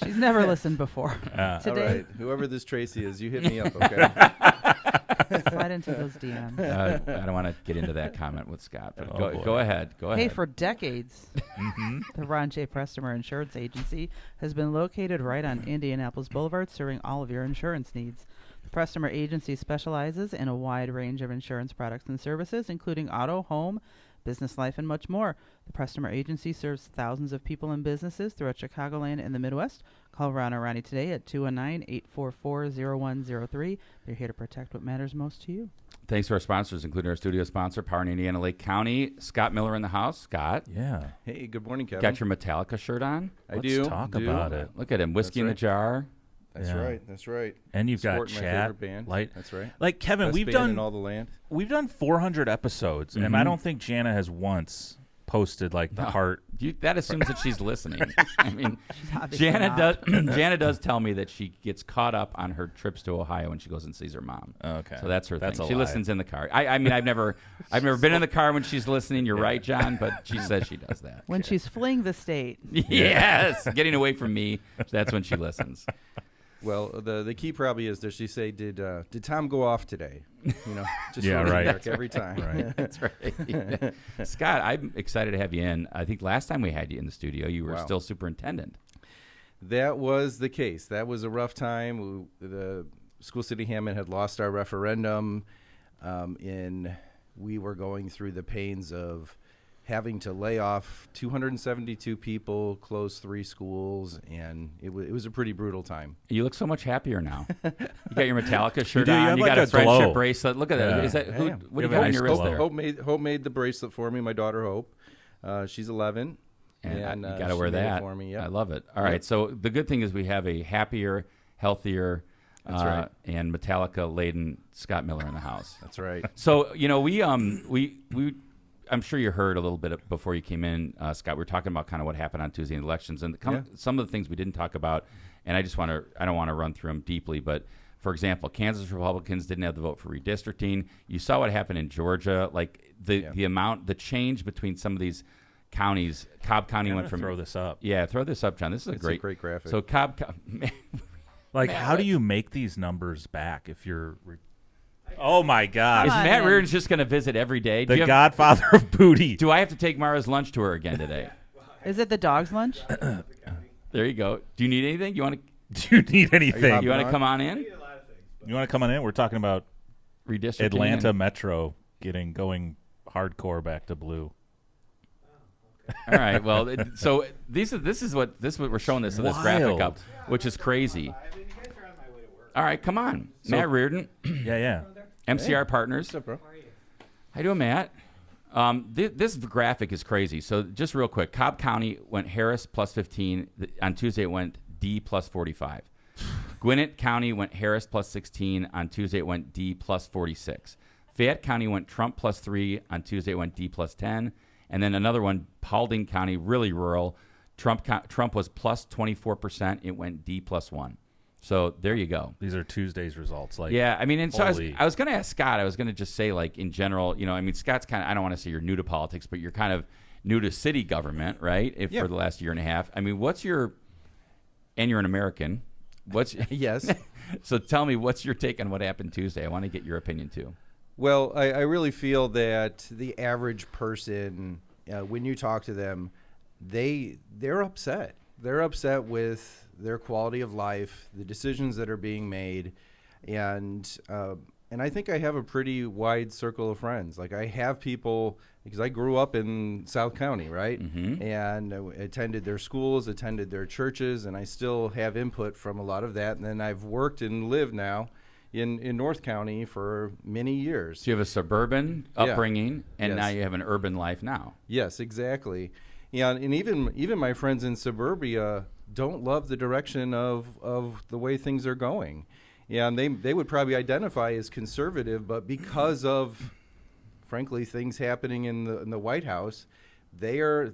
She's never listened before. All Today, right. Whoever this Tracy is, you hit me up, okay? slide into those DMs. I don't want to get into that comment with Scott. But Oh, go boy. ahead. Go Hey, ahead. for decades, the Ron J. Customer Insurance Agency has been located right on Indianapolis Boulevard, serving all of your insurance needs. The Customer Agency specializes in a wide range of insurance products and services, including auto, home, business life, and much more. The Customer Agency serves thousands of people and businesses throughout Chicagoland and the Midwest. Call Ron or Ronnie today at 219-844-0103. They're here to protect what matters most to you. Thanks to our sponsors, including our studio sponsor, Power in Indiana Lake County. Scott Miller in the house. Scott, Yeah. Hey, good morning, Kevin. got your Metallica shirt on? I Let's do. talk do. about it. Look at him. Whiskey in the right. jar. That's Yeah. right. That's right. And you've got Supporting my chat. favorite band. Light. That's right. Like, Kevin, Best we've band done in all the land. 400 episodes, and I don't think Jana has once posted, like, the heart. That assumes that she's listening. I mean, obviously Jana not. does. Jana does tell me that she gets caught up on her trips to Ohio when she goes and sees her mom. Okay. So that's her That's thing. a She lie. listens in the car. I mean, I've never been in the car when she's listening. You're right, John, but she says she does that. When she's fleeing the state. Yes, getting away from me. That's when she listens. Well, the key probably is, does she say, did Tom go off today? You know, just Yeah, so we right. mark every time. Right. That's right. Scott, I'm excited to have you in. I think last time we had you in the studio, you were Wow. still superintendent. That was the case. That was a rough time. The School City Hammond had lost our referendum, and we were going through the pains of having to lay off 272 people, close 3 schools, and it was a pretty brutal time. You look so much happier now. You got your Metallica shirt do. You on. have You like got a a friendship glow. bracelet. Look at Yeah. that. Is that who? Yeah. What do you have got a on your wrist nice there? Hope made the bracelet for me. My daughter Hope, she's 11, And and you got to she wear made it that for me. Yep. I love it. All Yep. right. So the good thing is we have a happier, healthier, That's right. and Metallica laden Scott Miller in the house. That's right. So we I'm sure you heard a little bit before you came in, Scott. We were talking about kind of what happened on Tuesday in the elections and some of the things we didn't talk about. And I don't want to run through them deeply, but for example, Kansas Republicans didn't have the vote for redistricting. You saw what happened in Georgia, like the change between some of these counties. Cobb County I'm went gonna from throw this up. Yeah, throw this up, John. This is It's a great graphic. So Cobb, Like, how do you make these numbers back if you're? Oh my God! is Come on, Matt man. Reardon just going to visit every day? The Godfather of booty. Do I have to take Mara's lunch to her again today? Is it the dog's lunch? There you go. Do you need anything? You want to? Do you need anything? You want to on? come on in? You want to come on in? We're talking about Redistricting. Atlanta and- Metro going hardcore back to blue. All right. Well, so this is what we're showing this graphic Wild. up, which is crazy. All right, come on, Matt Reardon, Yeah. MCR Partners. What's up, bro? How you doing, Matt? This graphic is crazy. So just real quick, Cobb County went Harris plus 15. On Tuesday, it went D plus 45. Gwinnett County went Harris plus 16. On Tuesday, it went D plus 46. Fayette County went Trump plus 3. On Tuesday, it went D plus 10. And then another one, Paulding County, really rural. Trump was plus 24%. It went D plus 1. So there you go. These are Tuesday's results. Like, Yeah, I mean, and so holy- I was going to ask Scott. I was going to just say, like, in general, I mean, Scott's kind of, I don't want to say you're new to politics, but you're kind of new to city government, right? For the last year and a half. I mean, and you're an American. Yes. So tell me, what's your take on what happened Tuesday? I want to get your opinion too. Well, I really feel that the average person, when you talk to them, they're upset. They're upset with their quality of life, the decisions that are being made, and I think I have a pretty wide circle of friends. Like, I have people because I grew up in South County, right? Mm-hmm. And attended their schools, attended their churches, and I still have input from a lot of that. And then I've worked and lived now in North County for many years. So you have a suburban upbringing, and Yes. now you have an urban life now. Yes, exactly. Yeah, and even my friends in suburbia don't love the direction of the way things are going. Yeah, and they would probably identify as conservative, but because of, frankly, things happening in the White House, they are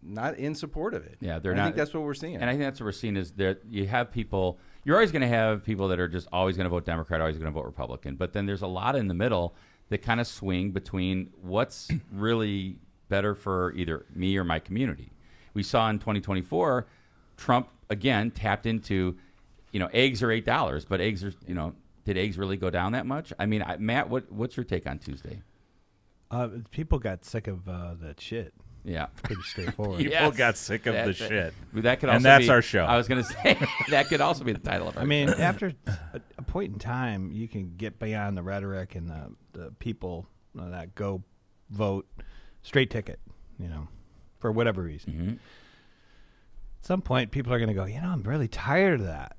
not in support of it. Yeah, they're I not. think that's what we're seeing. And I think that's what we're seeing is that you have people. You're always going to have people that are just always going to vote Democrat, always going to vote Republican. But then there's a lot in the middle that kind of swing between what's really better for either me or my community. We saw in 2024, Trump again tapped into, eggs are $8, but eggs are, did eggs really go down that much? I mean, Matt, what's your take on Tuesday? People got sick of that shit. Yeah. Pretty straightforward. People got sick of the shit. That could also and that's be, our show. I was going to say, that could also be the title of our show. After a point in time, you can get beyond the rhetoric and the people that go vote straight ticket, for whatever reason. Mm-hmm. At some point, people are going to go, I'm really tired of that.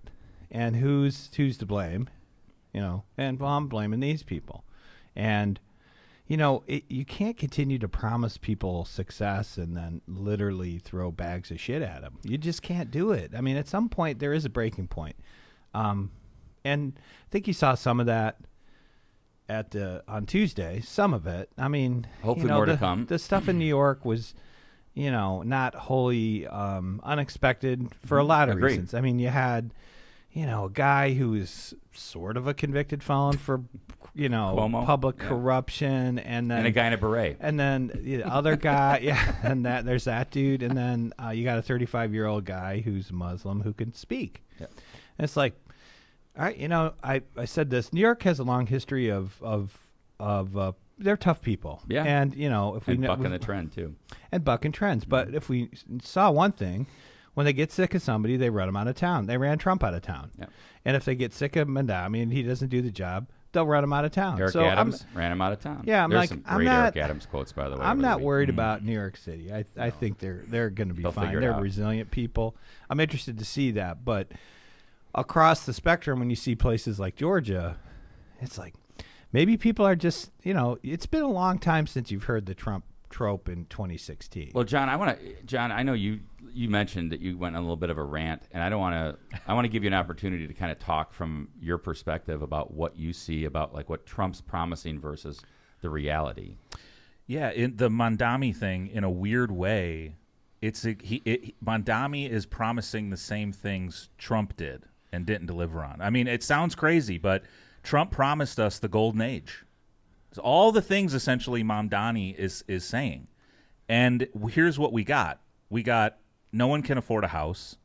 And who's to blame? And I'm blaming these people. And you can't continue to promise people success and then literally throw bags of shit at them. You just can't do it. I mean, at some point, there is a breaking point. And I think you saw some of that on Tuesday, some of it. I mean, hopefully more to come. The stuff in New York was, not wholly unexpected for a lot of reasons. I mean, you had, a guy who is sort of a convicted felon for, Cuomo. public corruption, and then a guy in a beret, and then the other guy, and there's that dude, and then you got a 35-year-old guy who's Muslim who can speak. Yep. And it's like, all right, I said this. New York has a long history of they're tough people. Yeah. And if we bucking the trend too, and bucking trends. But if we saw one thing, when they get sick of somebody, they run them out of town. They ran Trump out of town. Yep. And if they get sick of him, he doesn't do the job, they'll run him out of town. Eric Adams ran him out of town. Yeah, There's some great Eric Adams quotes, by the way. I'm not worried about New York City. I think they're going to be fine. They're resilient people. I'm interested to see that. But across the spectrum, when you see places like Georgia, it's like maybe people are just, it's been a long time since you've heard the Trump trope in 2016. Well, John, I know you mentioned that you went on a little bit of a rant, and I want to give you an opportunity to kind of talk from your perspective about what you see about like what Trump's promising versus the reality. Yeah, in the Mondami thing, in a weird way, Mondami is promising the same things Trump did and didn't deliver on. I mean, it sounds crazy, but Trump promised us the golden age. It's all the things essentially Mamdani is saying. And here's what we got. We got no one can afford a house.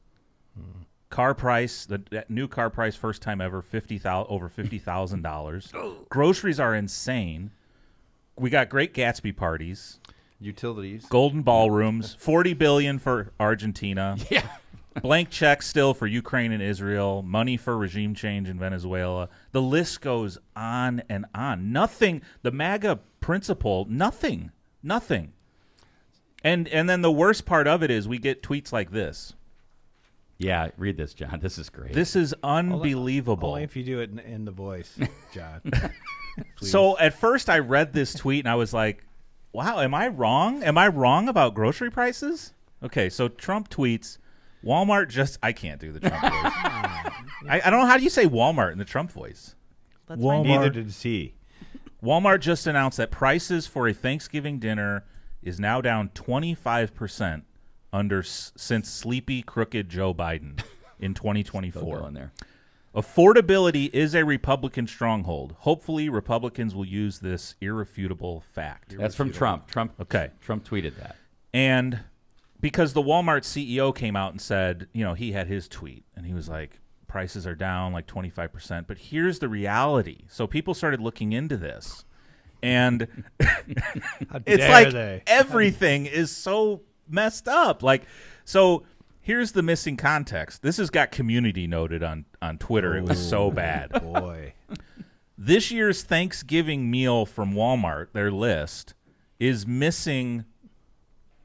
Car price, that new car price, first time ever, over $50,000. Groceries are insane. We got great Gatsby parties. Utilities. Golden ballrooms. $40 billion for Argentina. Yeah. Blank checks still for Ukraine and Israel. Money for regime change in Venezuela. The list goes on and on. Nothing. The MAGA principle. Nothing. And then the worst part of it is we get tweets like this. Yeah, read this, John. This is great. This is unbelievable. Only if you do it in the voice, John. So at first I read this tweet and I was like, wow, am I wrong? Am I wrong about grocery prices? Okay, so Trump tweets, Walmart just... I can't do the Trump voice. I don't know. How do you say Walmart in the Trump voice? Neither did he. Walmart just announced that prices for a Thanksgiving dinner is now down 25% since sleepy, crooked Joe Biden in 2024. There. Affordability is a Republican stronghold. Hopefully, Republicans will use this irrefutable fact. That's from Trump. Okay. Trump tweeted that. And because the Walmart CEO came out and said, he had his tweet, and he was like, prices are down like 25%. But here's the reality. So people started looking into this. And it's like everything is so messed up. So here's the missing context. This has got community noted on Twitter. It was so bad. Boy. This year's Thanksgiving meal from Walmart, their list, is missing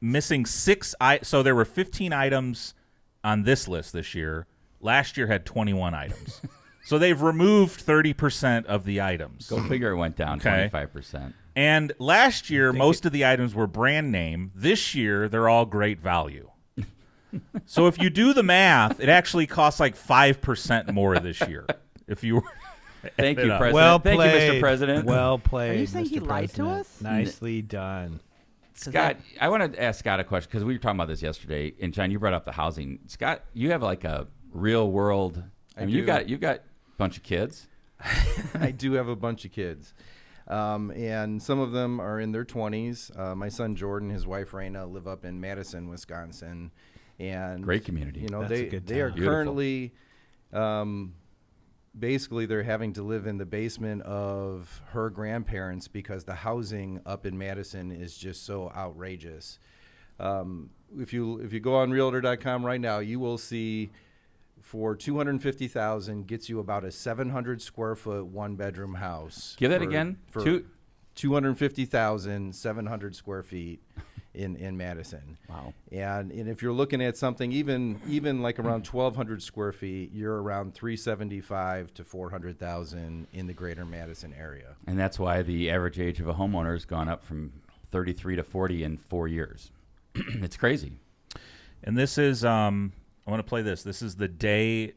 6 so there were 15 items on this list this year. Last year had 21 items. So they've removed 30% of the items. Go figure, it went down 25%. And last year, most of the items were brand name. This year, they're all great value. So if you do the math, it actually costs like 5% more this year. If you were Thank you, President. Well Thank played. you, Mr. President. Well played. Are you saying Mr. he lied to President. us? Nicely done. Scott, I want to ask Scott a question because we were talking about this yesterday, and John, you brought up the housing. Scott, you have like a real world. I mean, you got a bunch of kids. I do have a bunch of kids, and some of them are in their 20s. My son Jordan, his wife Raina, live up in Madison, Wisconsin, and great community. You know, That's a good they are town. currently, basically, they're having to live in the basement of her grandparents because the housing up in Madison is just so outrageous. If you go on Realtor.com right now, you will see. For $250,000 gets you about a 700 square foot 1-bedroom house. Give that again. For $250,000, 700 square feet in Madison. Wow. And if you're looking at something even like around 1,200 square feet, you're around $375,000 to $400,000 in the greater Madison area. And that's why the average age of a homeowner has gone up from 33 to 40 in 4 years. It's crazy. And this is I want to play this. This is the day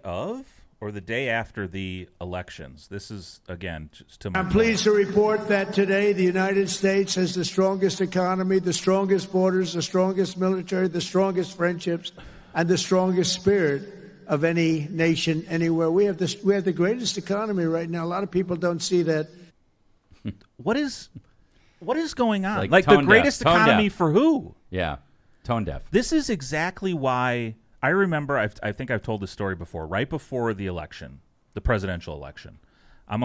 of or the day after the elections. This is, again, just to my I'm pleased to report that today the United States has the strongest economy, the strongest borders, the strongest military, the strongest friendships, and the strongest spirit of any nation anywhere. We have the greatest economy right now. A lot of people don't see that. What is going on? Like the greatest economy for who? Yeah. Tone deaf. This is exactly why I remember, I think I've told this story before, right before the election, the presidential election. I'm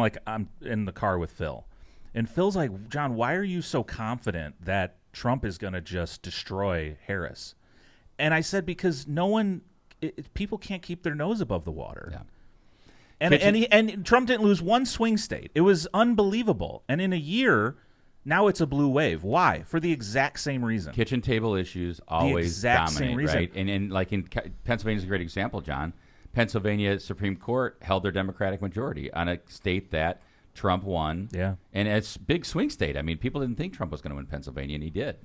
in the car with Phil. And Phil's like, John, why are you so confident that Trump is going to just destroy Harris? And I said, because people can't keep their nose above the water. Yeah. And Trump didn't lose one swing state. It was unbelievable. And in a year, now it's a blue wave. Why? For the exact same reason. Kitchen table issues always dominate, same reason. right? And like in Pennsylvania's a great example, John. Pennsylvania Supreme Court held their Democratic majority on a state that Trump won. Yeah. And it's a big swing state. I mean, people didn't think Trump was going to win Pennsylvania, and he did.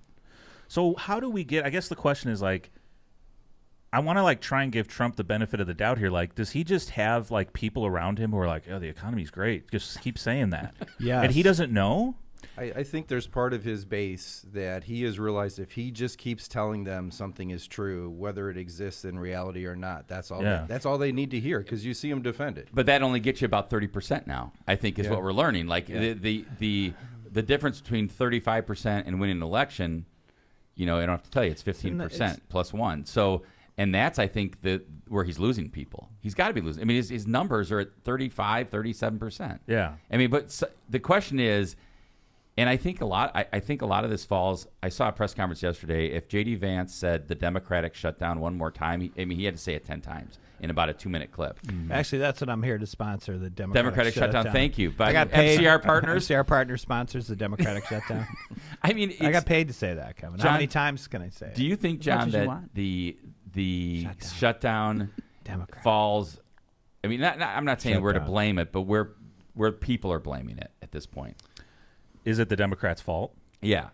So how do we get, I guess the question is like, I want to like try and give Trump the benefit of the doubt here. Like, does he just have like people around him who are like, oh, the economy's great. Just keep saying that. Yes. And he doesn't know? I think there's part of his base that he has realized if he just keeps telling them something is true, whether it exists in reality or not, that's all. Yeah. That's all they need to hear because you see him defend it. But that only gets you about 30% now, I think, is what we're learning. Like the difference between 35% and winning an election, I don't have to tell you, it's 15% plus one. So, and that's, I think, where he's losing people. He's got to be losing. I mean, his numbers are at 35, 37%. Yeah. I mean, but the question is, and I think a lot of this falls. I saw a press conference yesterday. If J.D. Vance said the Democratic shutdown one more time, he had to say it 10 times in about a 2-minute clip. Mm-hmm. Actually, that's what I'm here to sponsor, the Democratic shutdown. Thank you. But I got paid. MCR Partners. MCR Partners sponsors the Democratic shutdown. I mean, I got paid to say that, Kevin. John, how many times can I say it? Do you think, John, that the shutdown falls? I mean, I'm not saying where to blame it, but where people are blaming it at this point. Is it the Democrats' fault? Yeah.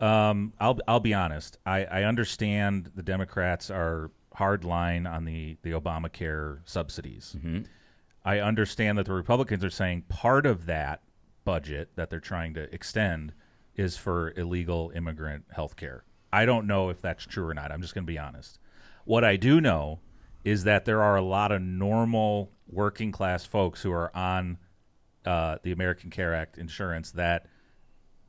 I'll be honest. I understand the Democrats are hard line on the Obamacare subsidies. Mm-hmm. I understand that the Republicans are saying part of that budget that they're trying to extend is for illegal immigrant health care. I don't know if that's true or not. I'm just going to be honest. What I do know is that there are a lot of normal working class folks who are on the American Care Act insurance that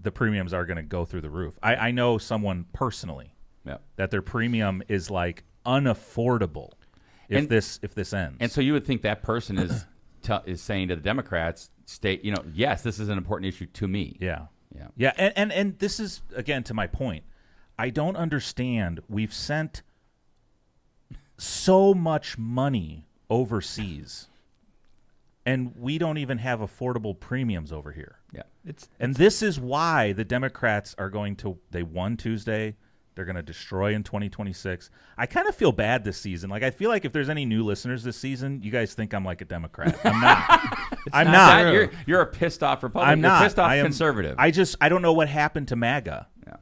the premiums are going to go through the roof. I know someone personally that their premium is like unaffordable if this ends. And so you would think that person is saying to the Democrats, yes, this is an important issue to me. Yeah. And this is, again, to my point. I don't understand. We've sent so much money overseas. and we don't even have affordable premiums over here. Yeah. And this is why the Democrats are going to, they won Tuesday. They're going to destroy in 2026. I kind of feel bad this season. Like, I feel like if there's any new listeners this season, you guys think I'm like a Democrat. I'm not. I'm not. You're a pissed off Republican. I'm not. You're pissed off conservative. I don't know what happened to MAGA. Yeah.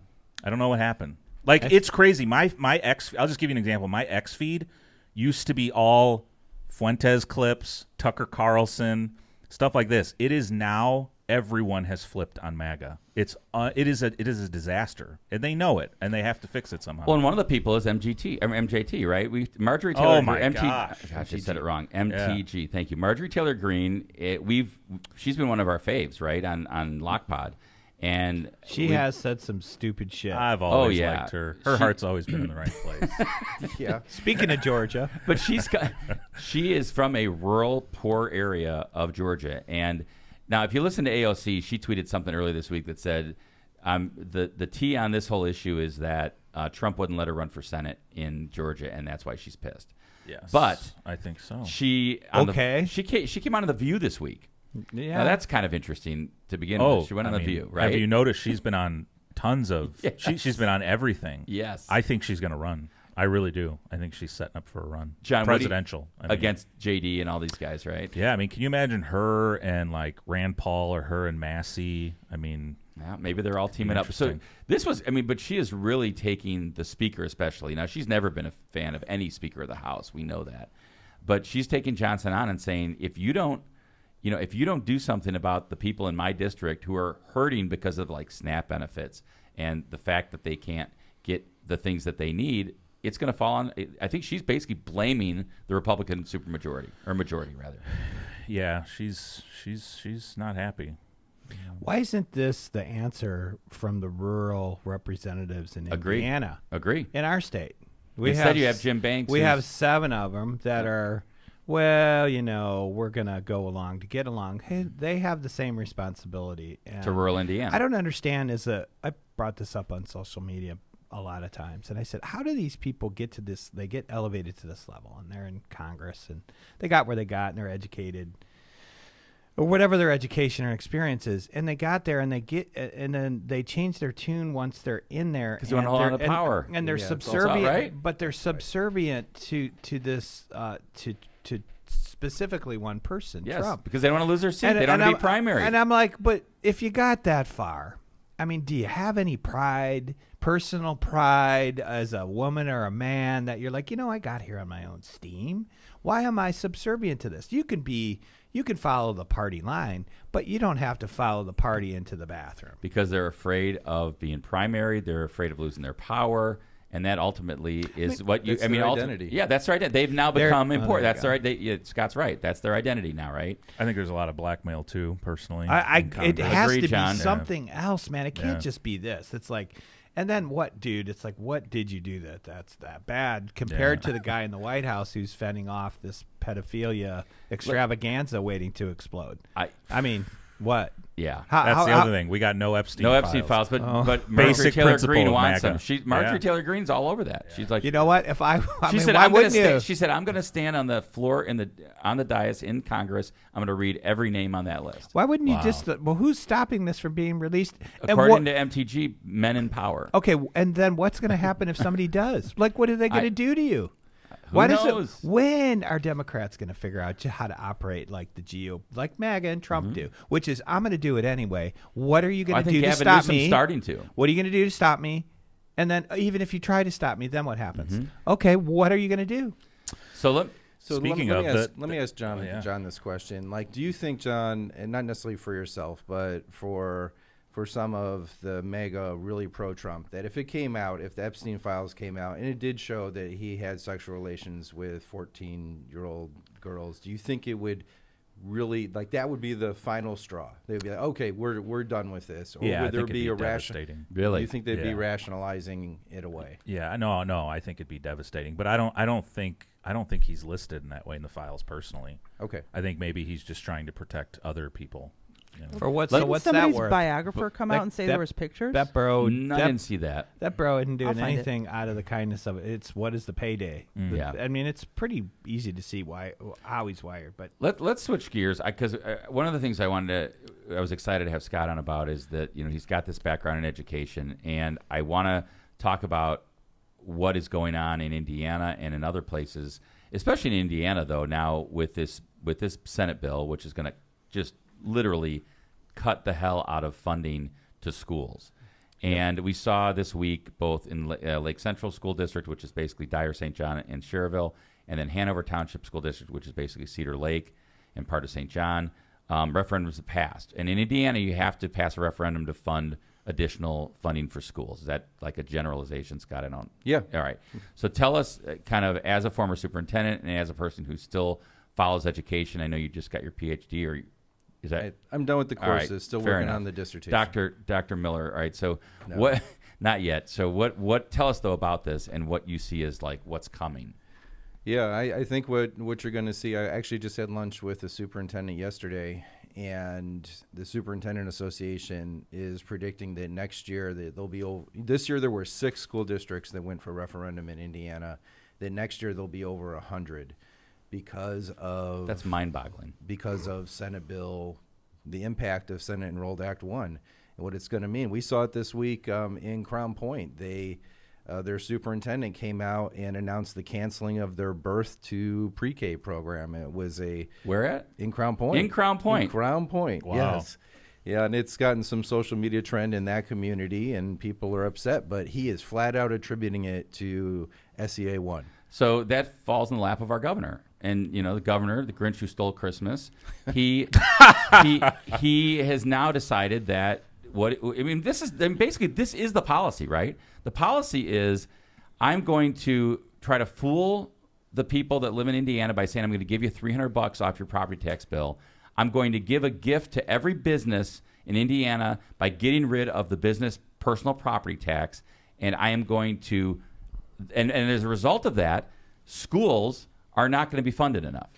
I don't know what happened. Like, it's crazy. My I'll just give you an example. My X feed used to be all Fuentes clips, Tucker Carlson, stuff like this. It is now everyone has flipped on MAGA. It is a disaster, and they know it, and they have to fix it somehow. Well, and one of the people is MJT, right? Marjorie Taylor. Oh my gosh, I said it wrong. MTG. Yeah. Thank you, Marjorie Taylor Greene. She's been one of our faves, right, on LockPod, and she has said some stupid shit. I've always liked her. Her heart's always been in the right place. Yeah. Speaking of Georgia, but she is from a rural, poor area of Georgia, and. Now, if you listen to AOC, she tweeted something earlier this week that said the tea on this whole issue is that Trump wouldn't let her run for Senate in Georgia, and that's why she's pissed. Yes, but I think so. She came on The View this week. Yeah, now, that's kind of interesting to begin with. She went on The View, right? Have you noticed she's been on tons of? Yes. She's been on everything. Yes, I think she's going to run. I really do. I think she's setting up for a run. John, presidential. Against JD and all these guys, right? Yeah, I mean, can you imagine her and like Rand Paul or her and Massey? I mean, yeah, maybe they're all teaming up. So this was, but she is really taking the speaker especially. Now, she's never been a fan of any speaker of the House. We know that. But she's taking Johnson on and saying, if you don't do something about the people in my district who are hurting because of like SNAP benefits and the fact that they can't get the things that they need, it's going to fall on. I think she's basically blaming the Republican supermajority or majority rather. Yeah, she's not happy. Why isn't this the answer from the rural representatives in Indiana? Agree. In our state, instead you have Jim Banks. We have 7 of them that are. Well, we're going to go along to get along. Hey, they have the same responsibility. To rural Indiana. I don't understand. I brought this up on social media a lot of times, and I said, how do these people get to this? They get elevated to this level, and they're in Congress, and they got where they got, and they're educated, or whatever their education or experience is, and they got there, and then they change their tune once they're in there because they want to hold on to power, and they're subservient, right? But they're subservient to this to specifically one person, Trump, because they don't want to lose their seat. They don't want to be primary. And I'm like, but if you got that far, I mean, do you have any pride, personal pride as a woman or a man that you're like, I got here on my own steam. Why am I subservient to this? You can follow the party line, but you don't have to follow the party into the bathroom. Because they're afraid of being primary. They're afraid of losing their power. And that ultimately is their identity. Yeah, that's their identity. They've now become important. That's their identity. Scott's right. That's their identity now, right? I think there's a lot of blackmail too, personally. It has to John. be something else, man. It can't just be this. It's like, and then what, dude? It's like, what did you do that's that bad compared to the guy in the White House who's fending off this pedophilia extravaganza waiting to explode? I mean, what? Yeah, that's the other thing. We got no Epstein files, but Marjorie Taylor Greene wants them. Marjorie Taylor Greene's all over that. She's like, you know what? If I she said, why wouldn't you? She said, I'm going to stand on the floor on the dais in Congress. I'm going to read every name on that list. Why wouldn't you just? Well, who's stopping this from being released? According to MTG, men in power. Okay, and then what's going to happen if somebody does? Like, what are they going to do to you? Who knows? When are Democrats going to figure out how to operate like the GOP, like MAGA and Trump do? Which is, I'm going to do it anyway. What are you going to do to stop me? Starting to. What are you going to do to stop me? And then even if you try to stop me, then what happens? Okay, what are you going to do? So speaking let me ask John this question. Like, do you think, John, and not necessarily for yourself, but for some of the MAGA really pro-Trump, that if the Epstein files came out and it did show that he had sexual relations with 14-year-old girls, do you think it would really, like, that would be the final straw? They would be like, okay, we're done with this. Or would there be a devastating? Really? Do you think they'd be rationalizing it away? Yeah, no, I think it'd be devastating. But I don't think he's listed in that way in the files personally. Okay. I think maybe he's just trying to protect other people. For what? Didn't So what's that somebody's worth? biographer come out and say there was pictures? That bro, I didn't see that. That bro isn't I'll doing find it. anything out of the kindness of it. It's what is the payday? Yeah. I mean, it's pretty easy to see how he's wired. But Let's switch gears because one of the things I was excited to have Scott on about is that he's got this background in education, and I want to talk about what is going on in Indiana and in other places, especially in Indiana though now with this Senate bill, which is going to just literally cut the hell out of funding to schools. And we saw this week both in Lake Central School District, which is basically Dyer, St. John, and Schererville, and then Hanover Township School District, which is basically Cedar Lake and part of St. John. Referendums have passed. And in Indiana, you have to pass a referendum to fund additional funding for schools. Is that like a generalization, Scott? I don't. Yeah. All right. So tell us, kind of as a former superintendent and as a person who still follows education, I know you just got your PhD, or is that? I'm done with the courses. Right, Still fair working enough. on the dissertation. Dr. Miller. All right. So No. what? Not yet. So what? Tell us though about this and what you see as like what's coming. Yeah, I think what you're going to see. I actually just had lunch with the superintendent yesterday, and the Superintendent Association is predicting that next year that there'll be this year there were 6 school districts that went for referendum in Indiana. That next year there'll be over 100 because of That's mind-boggling. because of Senate Bill, the impact of Senate Enrolled Act 1 and what it's going to mean. We saw it this week in Crown Point. Their superintendent came out and announced the canceling of their birth to pre-K program. It was Where at? in Crown Point. In Crown Point. In Crown Point. Wow. Yes. Yeah, and it's gotten some social media trend in that community, and people are upset. But he is flat out attributing it to SEA 1. So that falls in the lap of our governor. And, the governor, the Grinch who stole Christmas, he has now decided that this is the policy, right? The policy is I'm going to try to fool the people that live in Indiana by saying I'm going to give you $300 off your property tax bill. I'm going to give a gift to every business in Indiana by getting rid of the business personal property tax. And I am going to, and as a result of that, schools are not going to be funded enough.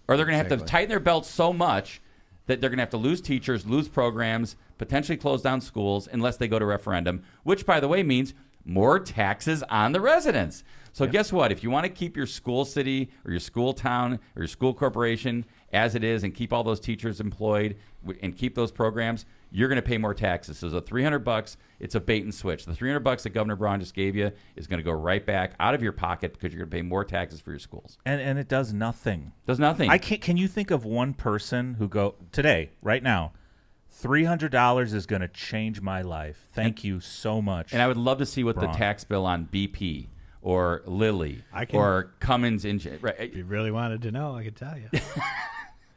Or they're going to have to tighten their belts so much that they're going to have to lose teachers, lose programs, potentially close down schools unless they go to referendum, which, by the way, means more taxes on the residents. So guess what? If you want to keep your school city or your school town or your school corporation as it is and keep all those teachers employed and keep those programs, you're going to pay more taxes. So the $300, it's a bait and switch. The $300 that Governor Braun just gave you is going to go right back out of your pocket because you're going to pay more taxes for your schools. And it does nothing. Does nothing. Can you think of one person who today, right now, $300 is going to change my life. Thank you so much. And I would love to see what Braun. the tax bill on BP or Lilly or Cummins if you really wanted to know, I could tell you.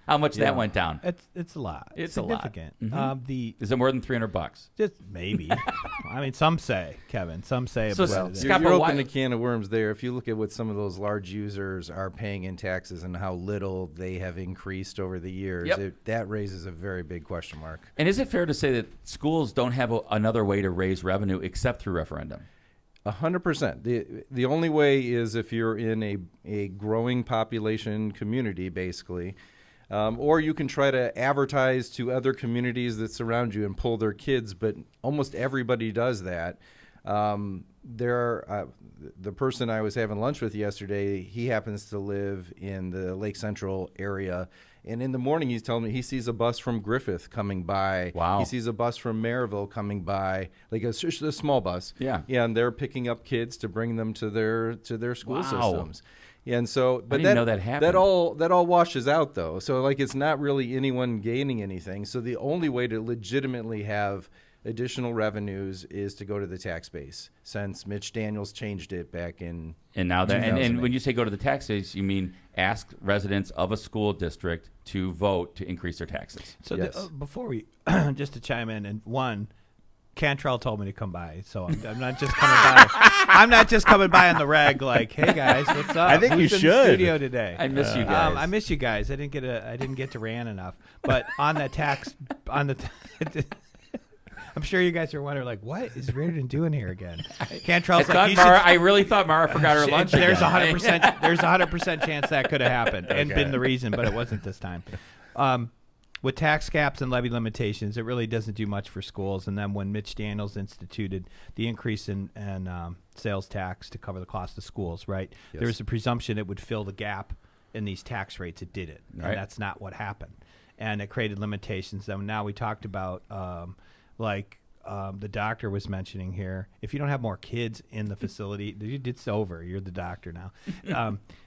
how much that went down. It's a lot. It's significant. a lot. Mm-hmm. Is it more than $300? Just maybe. I mean, some say, Kevin. Some say. So, about it. Scott, You're but why- opening a can of worms there. If you look at what some of those large users are paying in taxes and how little they have increased over the years, that raises a very big question mark. And is it fair to say that schools don't have another way to raise revenue except through referendum? 100%. The only way is if you're in a growing population community, basically. Or you can try to advertise to other communities that surround you and pull their kids, but almost everybody does that. The person I was having lunch with yesterday, he happens to live in the Lake Central area, and in the morning he's telling me he sees a bus from Griffith coming by. Wow. He sees a bus from Maryville coming by, like a small bus. Yeah. Yeah, and they're picking up kids to bring them to their school Wow. systems. Yeah, and so, but I didn't know that happened. that all washes out though. So like it's not really anyone gaining anything. So the only way to legitimately have additional revenues is to go to the tax base, since Mitch Daniels changed it back in. And now that, and 2008. when you say go to the tax base, you mean ask residents of a school district to vote to increase their taxes. So Yes. before we, just to chime in, and one, Cantrell told me to come by, so I'm not just coming by. I'm not just coming by on the reg, like, hey guys, what's up? I think Who's you in the should. studio today. I miss you guys. I miss you guys. I didn't get to ran enough, but on the tax, I'm sure you guys are wondering, like, what is Reardon doing here again? Cantrell's like, I really thought Mara forgot her lunch. There's again. 100%. There's 100% chance that could have happened and been the reason, but it wasn't this time. with tax caps and levy limitations, it really doesn't do much for schools. And then when Mitch Daniels instituted the increase in sales tax to cover the cost of schools, right? Yes. There was a presumption it would fill the gap in these tax rates. It didn't, Right. and that's not what happened. And it created limitations. And now we talked about the doctor was mentioning here, if you don't have more kids in the facility, it's over. You're the doctor now.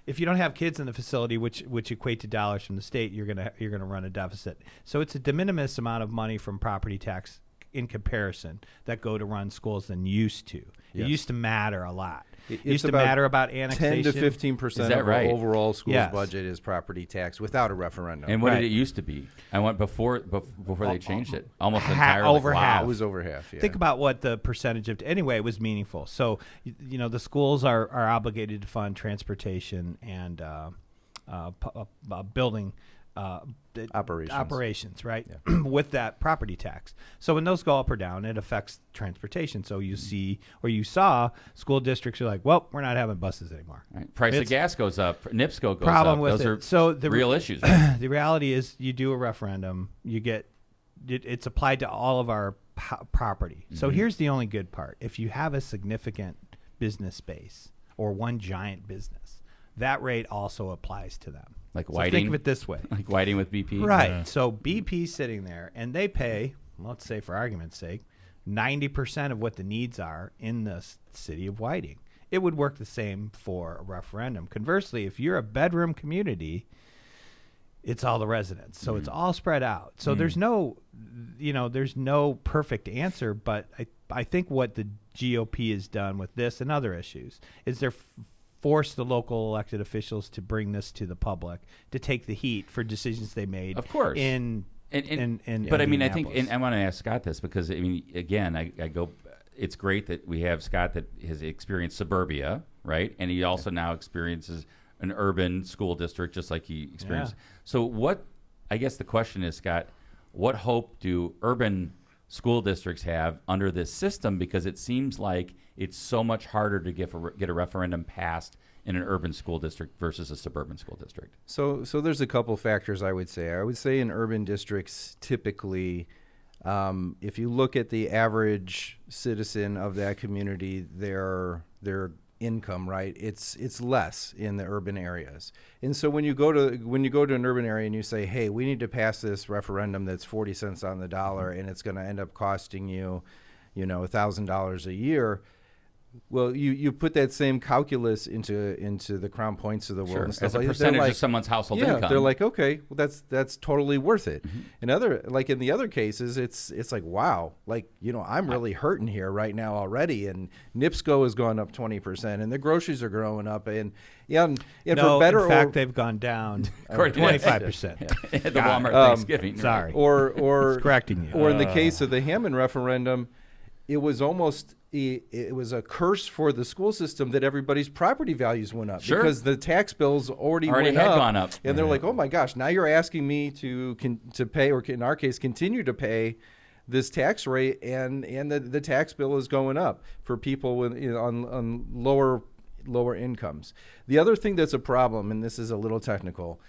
If you don't have kids in the facility, which equate to dollars from the state, you're gonna run a deficit. So it's a de minimis amount of money from property tax in comparison that go to run schools than used to. Yes. It used to matter a lot. It used to matter about annexation. 10 to 15% of right? our overall schools Yes. budget is property tax without a referendum. And what Right. did it used to be? I went before they changed it. Almost Ha- entirely. over Wow. half. It was over half. Yeah. Think about what the percentage of anyway, it was meaningful. So the schools are obligated to fund transportation and building operations, right? Yeah. With that property tax. So when those go up or down, it affects transportation. So you see, or you saw, school districts are like, well, we're not having buses anymore. Right. Price of It's- gas goes up. NIPSCO goes Problem up. with Those it. are So the real issues. Right? The reality is, you do a referendum, you get it's applied to all of our property. So here's the only good part: if you have a significant business base or one giant business, that rate also applies to them. Like So Whiting. think of it this way. Like Whiting with BP. Right. Yeah. So BP's sitting there, and they pay, let's say for argument's sake, 90% of what the needs are in the city of Whiting. It would work the same for a referendum. Conversely, if you're a bedroom community, it's all the residents. So it's all spread out. So there's no perfect answer, but I think what the GOP has done with this and other issues is they're force the local elected officials to bring this to the public, to take the heat for decisions they made. Of course. But I mean, I think, Indianapolis. and I want to ask Scott this because, I mean, again, I go, it's great that we have Scott that has experienced suburbia, right? And he also now experiences an urban school district just like he experienced. Yeah. So I guess the question is, Scott, what hope do urban school districts have under this system? Because it seems like it's so much harder to get a referendum passed in an urban school district versus a suburban school district. So there's a couple factors I would say. I would say in urban districts, typically, if you look at the average citizen of that community, their income, right, it's less in the urban areas. And so when you go to an urban area and you say, hey, we need to pass this referendum that's 40 cents on the dollar and it's going to end up costing you, $1,000 a year. Well, you put that same calculus into the Crown Points of the world Sure. and stuff As a like that. percentage They're of someone's household yeah, income. they're like, okay, well, that's totally worth it. In the other cases, it's like, wow, like, I'm really hurting here right now already, and NIPSCO has gone up 20%, and the groceries are growing up, and no, for better in fact, or they've gone down According to 25%. the Walmart Thanksgiving. Sorry. or correcting you. or in the case of the Hammond referendum, it was almost it was a curse for the school system that everybody's property values went up because the tax bills already went had up, gone up. and they're like, oh my gosh, now you're asking me to pay, or in our case, continue to pay this tax rate, and the tax bill is going up for people with on lower incomes. The other thing that's a problem, and this is a little technical,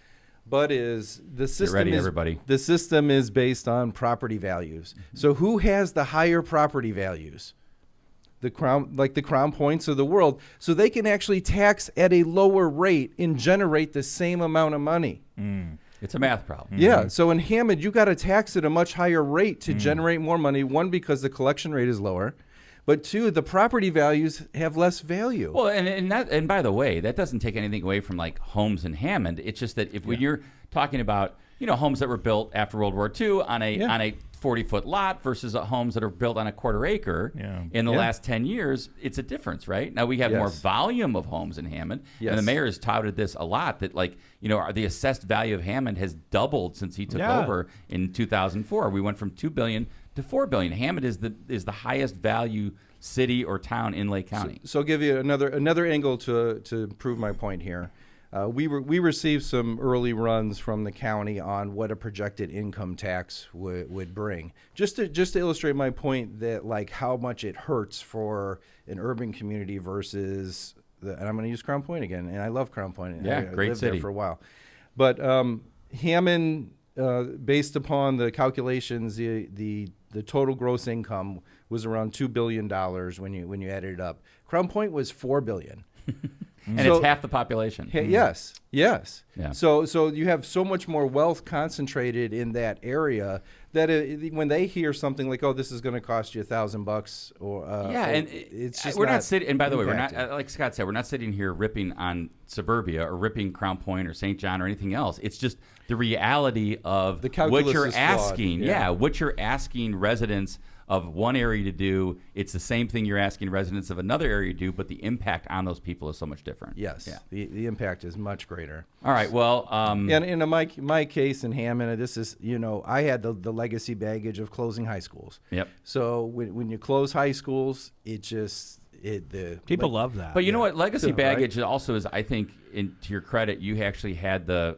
but is the system ready, is everybody. The system is based on property values. So who has the higher property values? The Crown Points of the world, so they can actually tax at a lower rate and generate the same amount of money. It's a math problem. Yeah. So in Hammond, you got to tax at a much higher rate to generate more money. One, because the collection rate is lower, but two, the property values have less value. Well, and by the way, that doesn't take anything away from like homes in Hammond. It's just that when you're talking about homes that were built after World War II on a 40-foot lot versus homes that are built on a quarter acre in the last 10 years, it's a difference, right? Now we have more volume of homes in Hammond, and the mayor has touted this a lot, that the assessed value of Hammond has doubled since he took over in 2004. We went from $2 billion to $4 billion. Hammond is the highest value city or town in Lake County. So I'll give you another angle to prove my point here. We received some early runs from the county on what a projected income tax would bring. Just to illustrate my point that like how much it hurts for an urban community versus and I'm going to use Crown Point again, and I love Crown Point. Yeah, I great lived city there for a while, but Hammond based upon the calculations, the total gross income was around $2 billion when you added it up. Crown Point was $4 billion. And it's half the population. Yes. Yeah. So you have so much more wealth concentrated in that area that when they hear something like, "Oh, this is going to cost you $1,000," or and it's just we're not sitting. And by the way, we're not impacted. like Scott said, we're not sitting here ripping on suburbia or ripping Crown Point or St. John or anything else. It's just the reality of The calculus what you're is flawed. asking. Yeah. What you're asking residents of one area to do. It's the same thing you're asking residents of another area to do, but the impact on those people is so much different. Yes. Yeah. The impact is much greater. All right. Well, And in my case in Hammond, this is, I had the legacy baggage of closing high schools. Yep. So when you close high schools, People love that. But you know what? Legacy Right. baggage also is, I think, to your credit, you actually had the,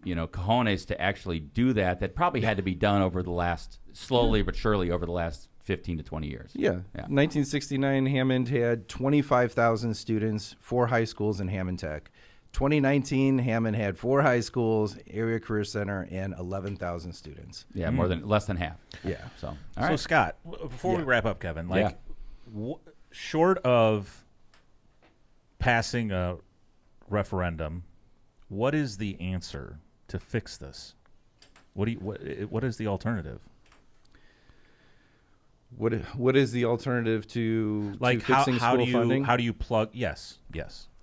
cojones to actually do that. That probably had to be done over the last, slowly but surely over the last 15 to 20 years. Yeah. 1969, Hammond had 25,000 students, 4 high schools in Hammond Tech. 2019, Hammond had 4 high schools, area career center, and 11,000 students. Yeah, less than half. Yeah. So, all So right. Scott, before we wrap up, Kevin, like Yeah. short of passing a referendum, what is the answer to fix this? What is the alternative? What is the alternative to fixing how school do you funding? how do you plug? Yes.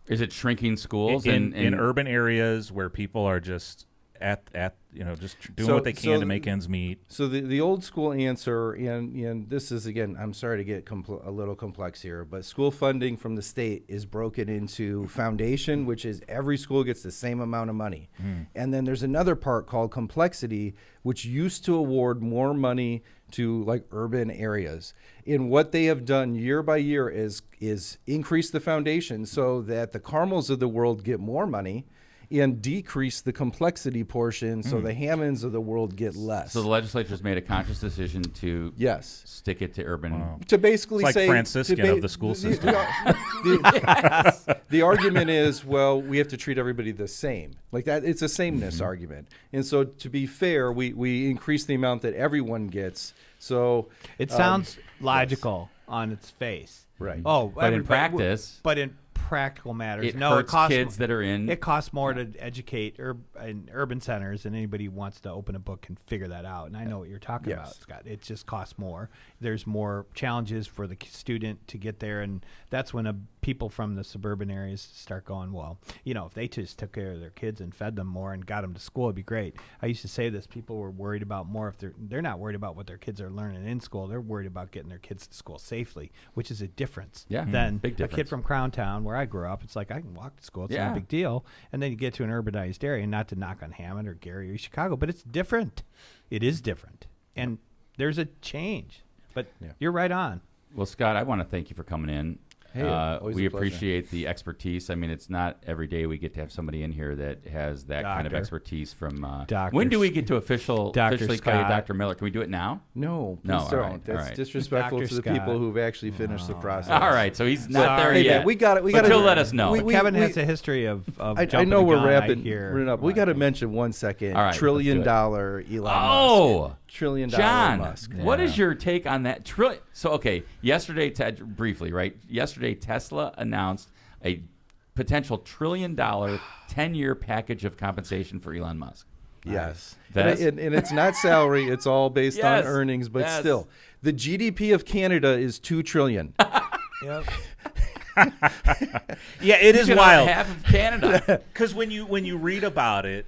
Is it shrinking schools in urban areas where people are just just doing what they can to make ends meet? So the old school answer, and this is, again, I'm sorry to get a little complex here, but school funding from the state is broken into foundation, which is every school gets the same amount of money. And then there's another part called complexity, which used to award more money to like urban areas. And what they have done year by year is increase the foundation so that the Carmels of the world get more money and decrease the complexity portion so the Hammonds of the world get less. So the legislature's made a conscious decision to stick it to urban. To basically It's like say Franciscan of the school system. The argument is, well, we have to treat everybody the same. Like that, it's a sameness argument. And so to be fair, we increase the amount that everyone gets. So it sounds logical on its face. Right. Oh, But in practice, but in practical matters, it no, hurts it costs kids that are in. It costs more to educate in urban centers, and anybody who wants to open a book can figure that out. And I know what you're talking about, Scott. It just costs more. There's more challenges for the student to get there, and that's when people from the suburban areas start going, well, if they just took care of their kids and fed them more and got them to school, it'd be great. I used to say this: people were worried about more if they're not worried about what their kids are learning in school. They're worried about getting their kids to school safely, which is a difference. Yeah, than big a difference. kid from Crown Town, where I grew up. It's like I can walk to school. It's not a big deal. And then you get to an urbanized area, not to knock on Hammond or Gary or Chicago, but it's different. It is different. And there's a change. But you're right on. Well, Scott, I want to thank you for coming in. Hey, always we a pleasure. appreciate the expertise. I mean, it's not every day we get to have somebody in here that has that kind of expertise from. When do we get to officially call you Dr. Miller? Can we do it now? No, please No, all don't. right, That's all right. disrespectful Dr. to the Scott. people who've actually finished the process. All right, so he's not there Hey, yet. man, we got it. But you'll let us know. Kevin has a history of I jumping know the we're gun, wrapping hear. up. We got to mention 1 second. All right, $1 trillion let's Elon Musk. $1 trillion John, Musk. what is your take on that? So, okay, yesterday, briefly, right? Yesterday, Tesla announced a potential $1 trillion 10-year package of compensation for Elon Musk. Yes. Vez? And it's not salary. It's all based on earnings. But still, the GDP of Canada is $2 trillion. Yep. Yeah, it is wild. Half of Canada. Because when you read about it,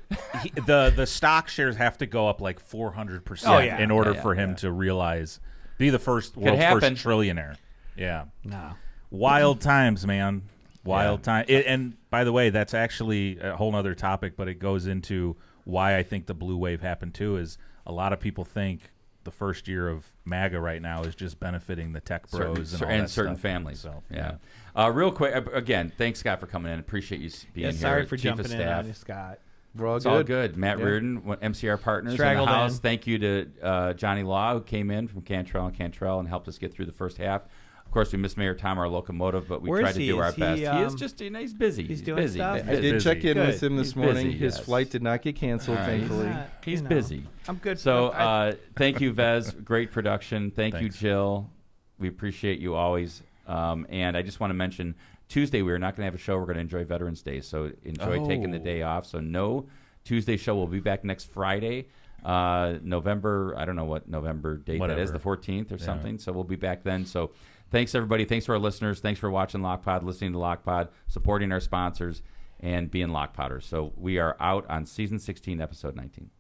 the stock shares have to go up like 400% in order for him to be the world's first trillionaire. Yeah. No. Wild times, man. Wild time. And by the way, that's actually a whole other topic, but it goes into why I think the blue wave happened too. Is a lot of people think the first year of MAGA right now is just benefiting the tech bros and certain stuff. families. So real quick, again, thanks, Scott, for coming in. Appreciate you being here. Sorry for Chief jumping of in Staff. on you, Scott. We're all It's good. all good. Matt Reardon, MCR Partners Straggled in the house. in. Thank you to Johnny Law, who came in from Cantrell and helped us get through the first half. course, we miss Mayor Tom, our locomotive, but we Where try is to he? do our Is he, best. He is just, he's busy. He's He's doing busy. stuff? I did check in with him this He's morning. busy, His yes. flight did not get canceled, All right. thankfully. He's You know, busy. I'm good. So thank you, Vez. Great production. Thank you, Thanks. Jill. We appreciate you always. And I just want to mention, Tuesday we are not going to have a show. We're going to enjoy Veterans Day. So enjoy taking the day off. So no Tuesday show. We'll be back next Friday. November, I don't know what November date that is, the 14th or something. So we'll be back then. So thanks, everybody. Thanks to our listeners. Thanks for watching LockPod, listening to LockPod, supporting our sponsors, and being LockPodders. So we are out on Season 16, Episode 19.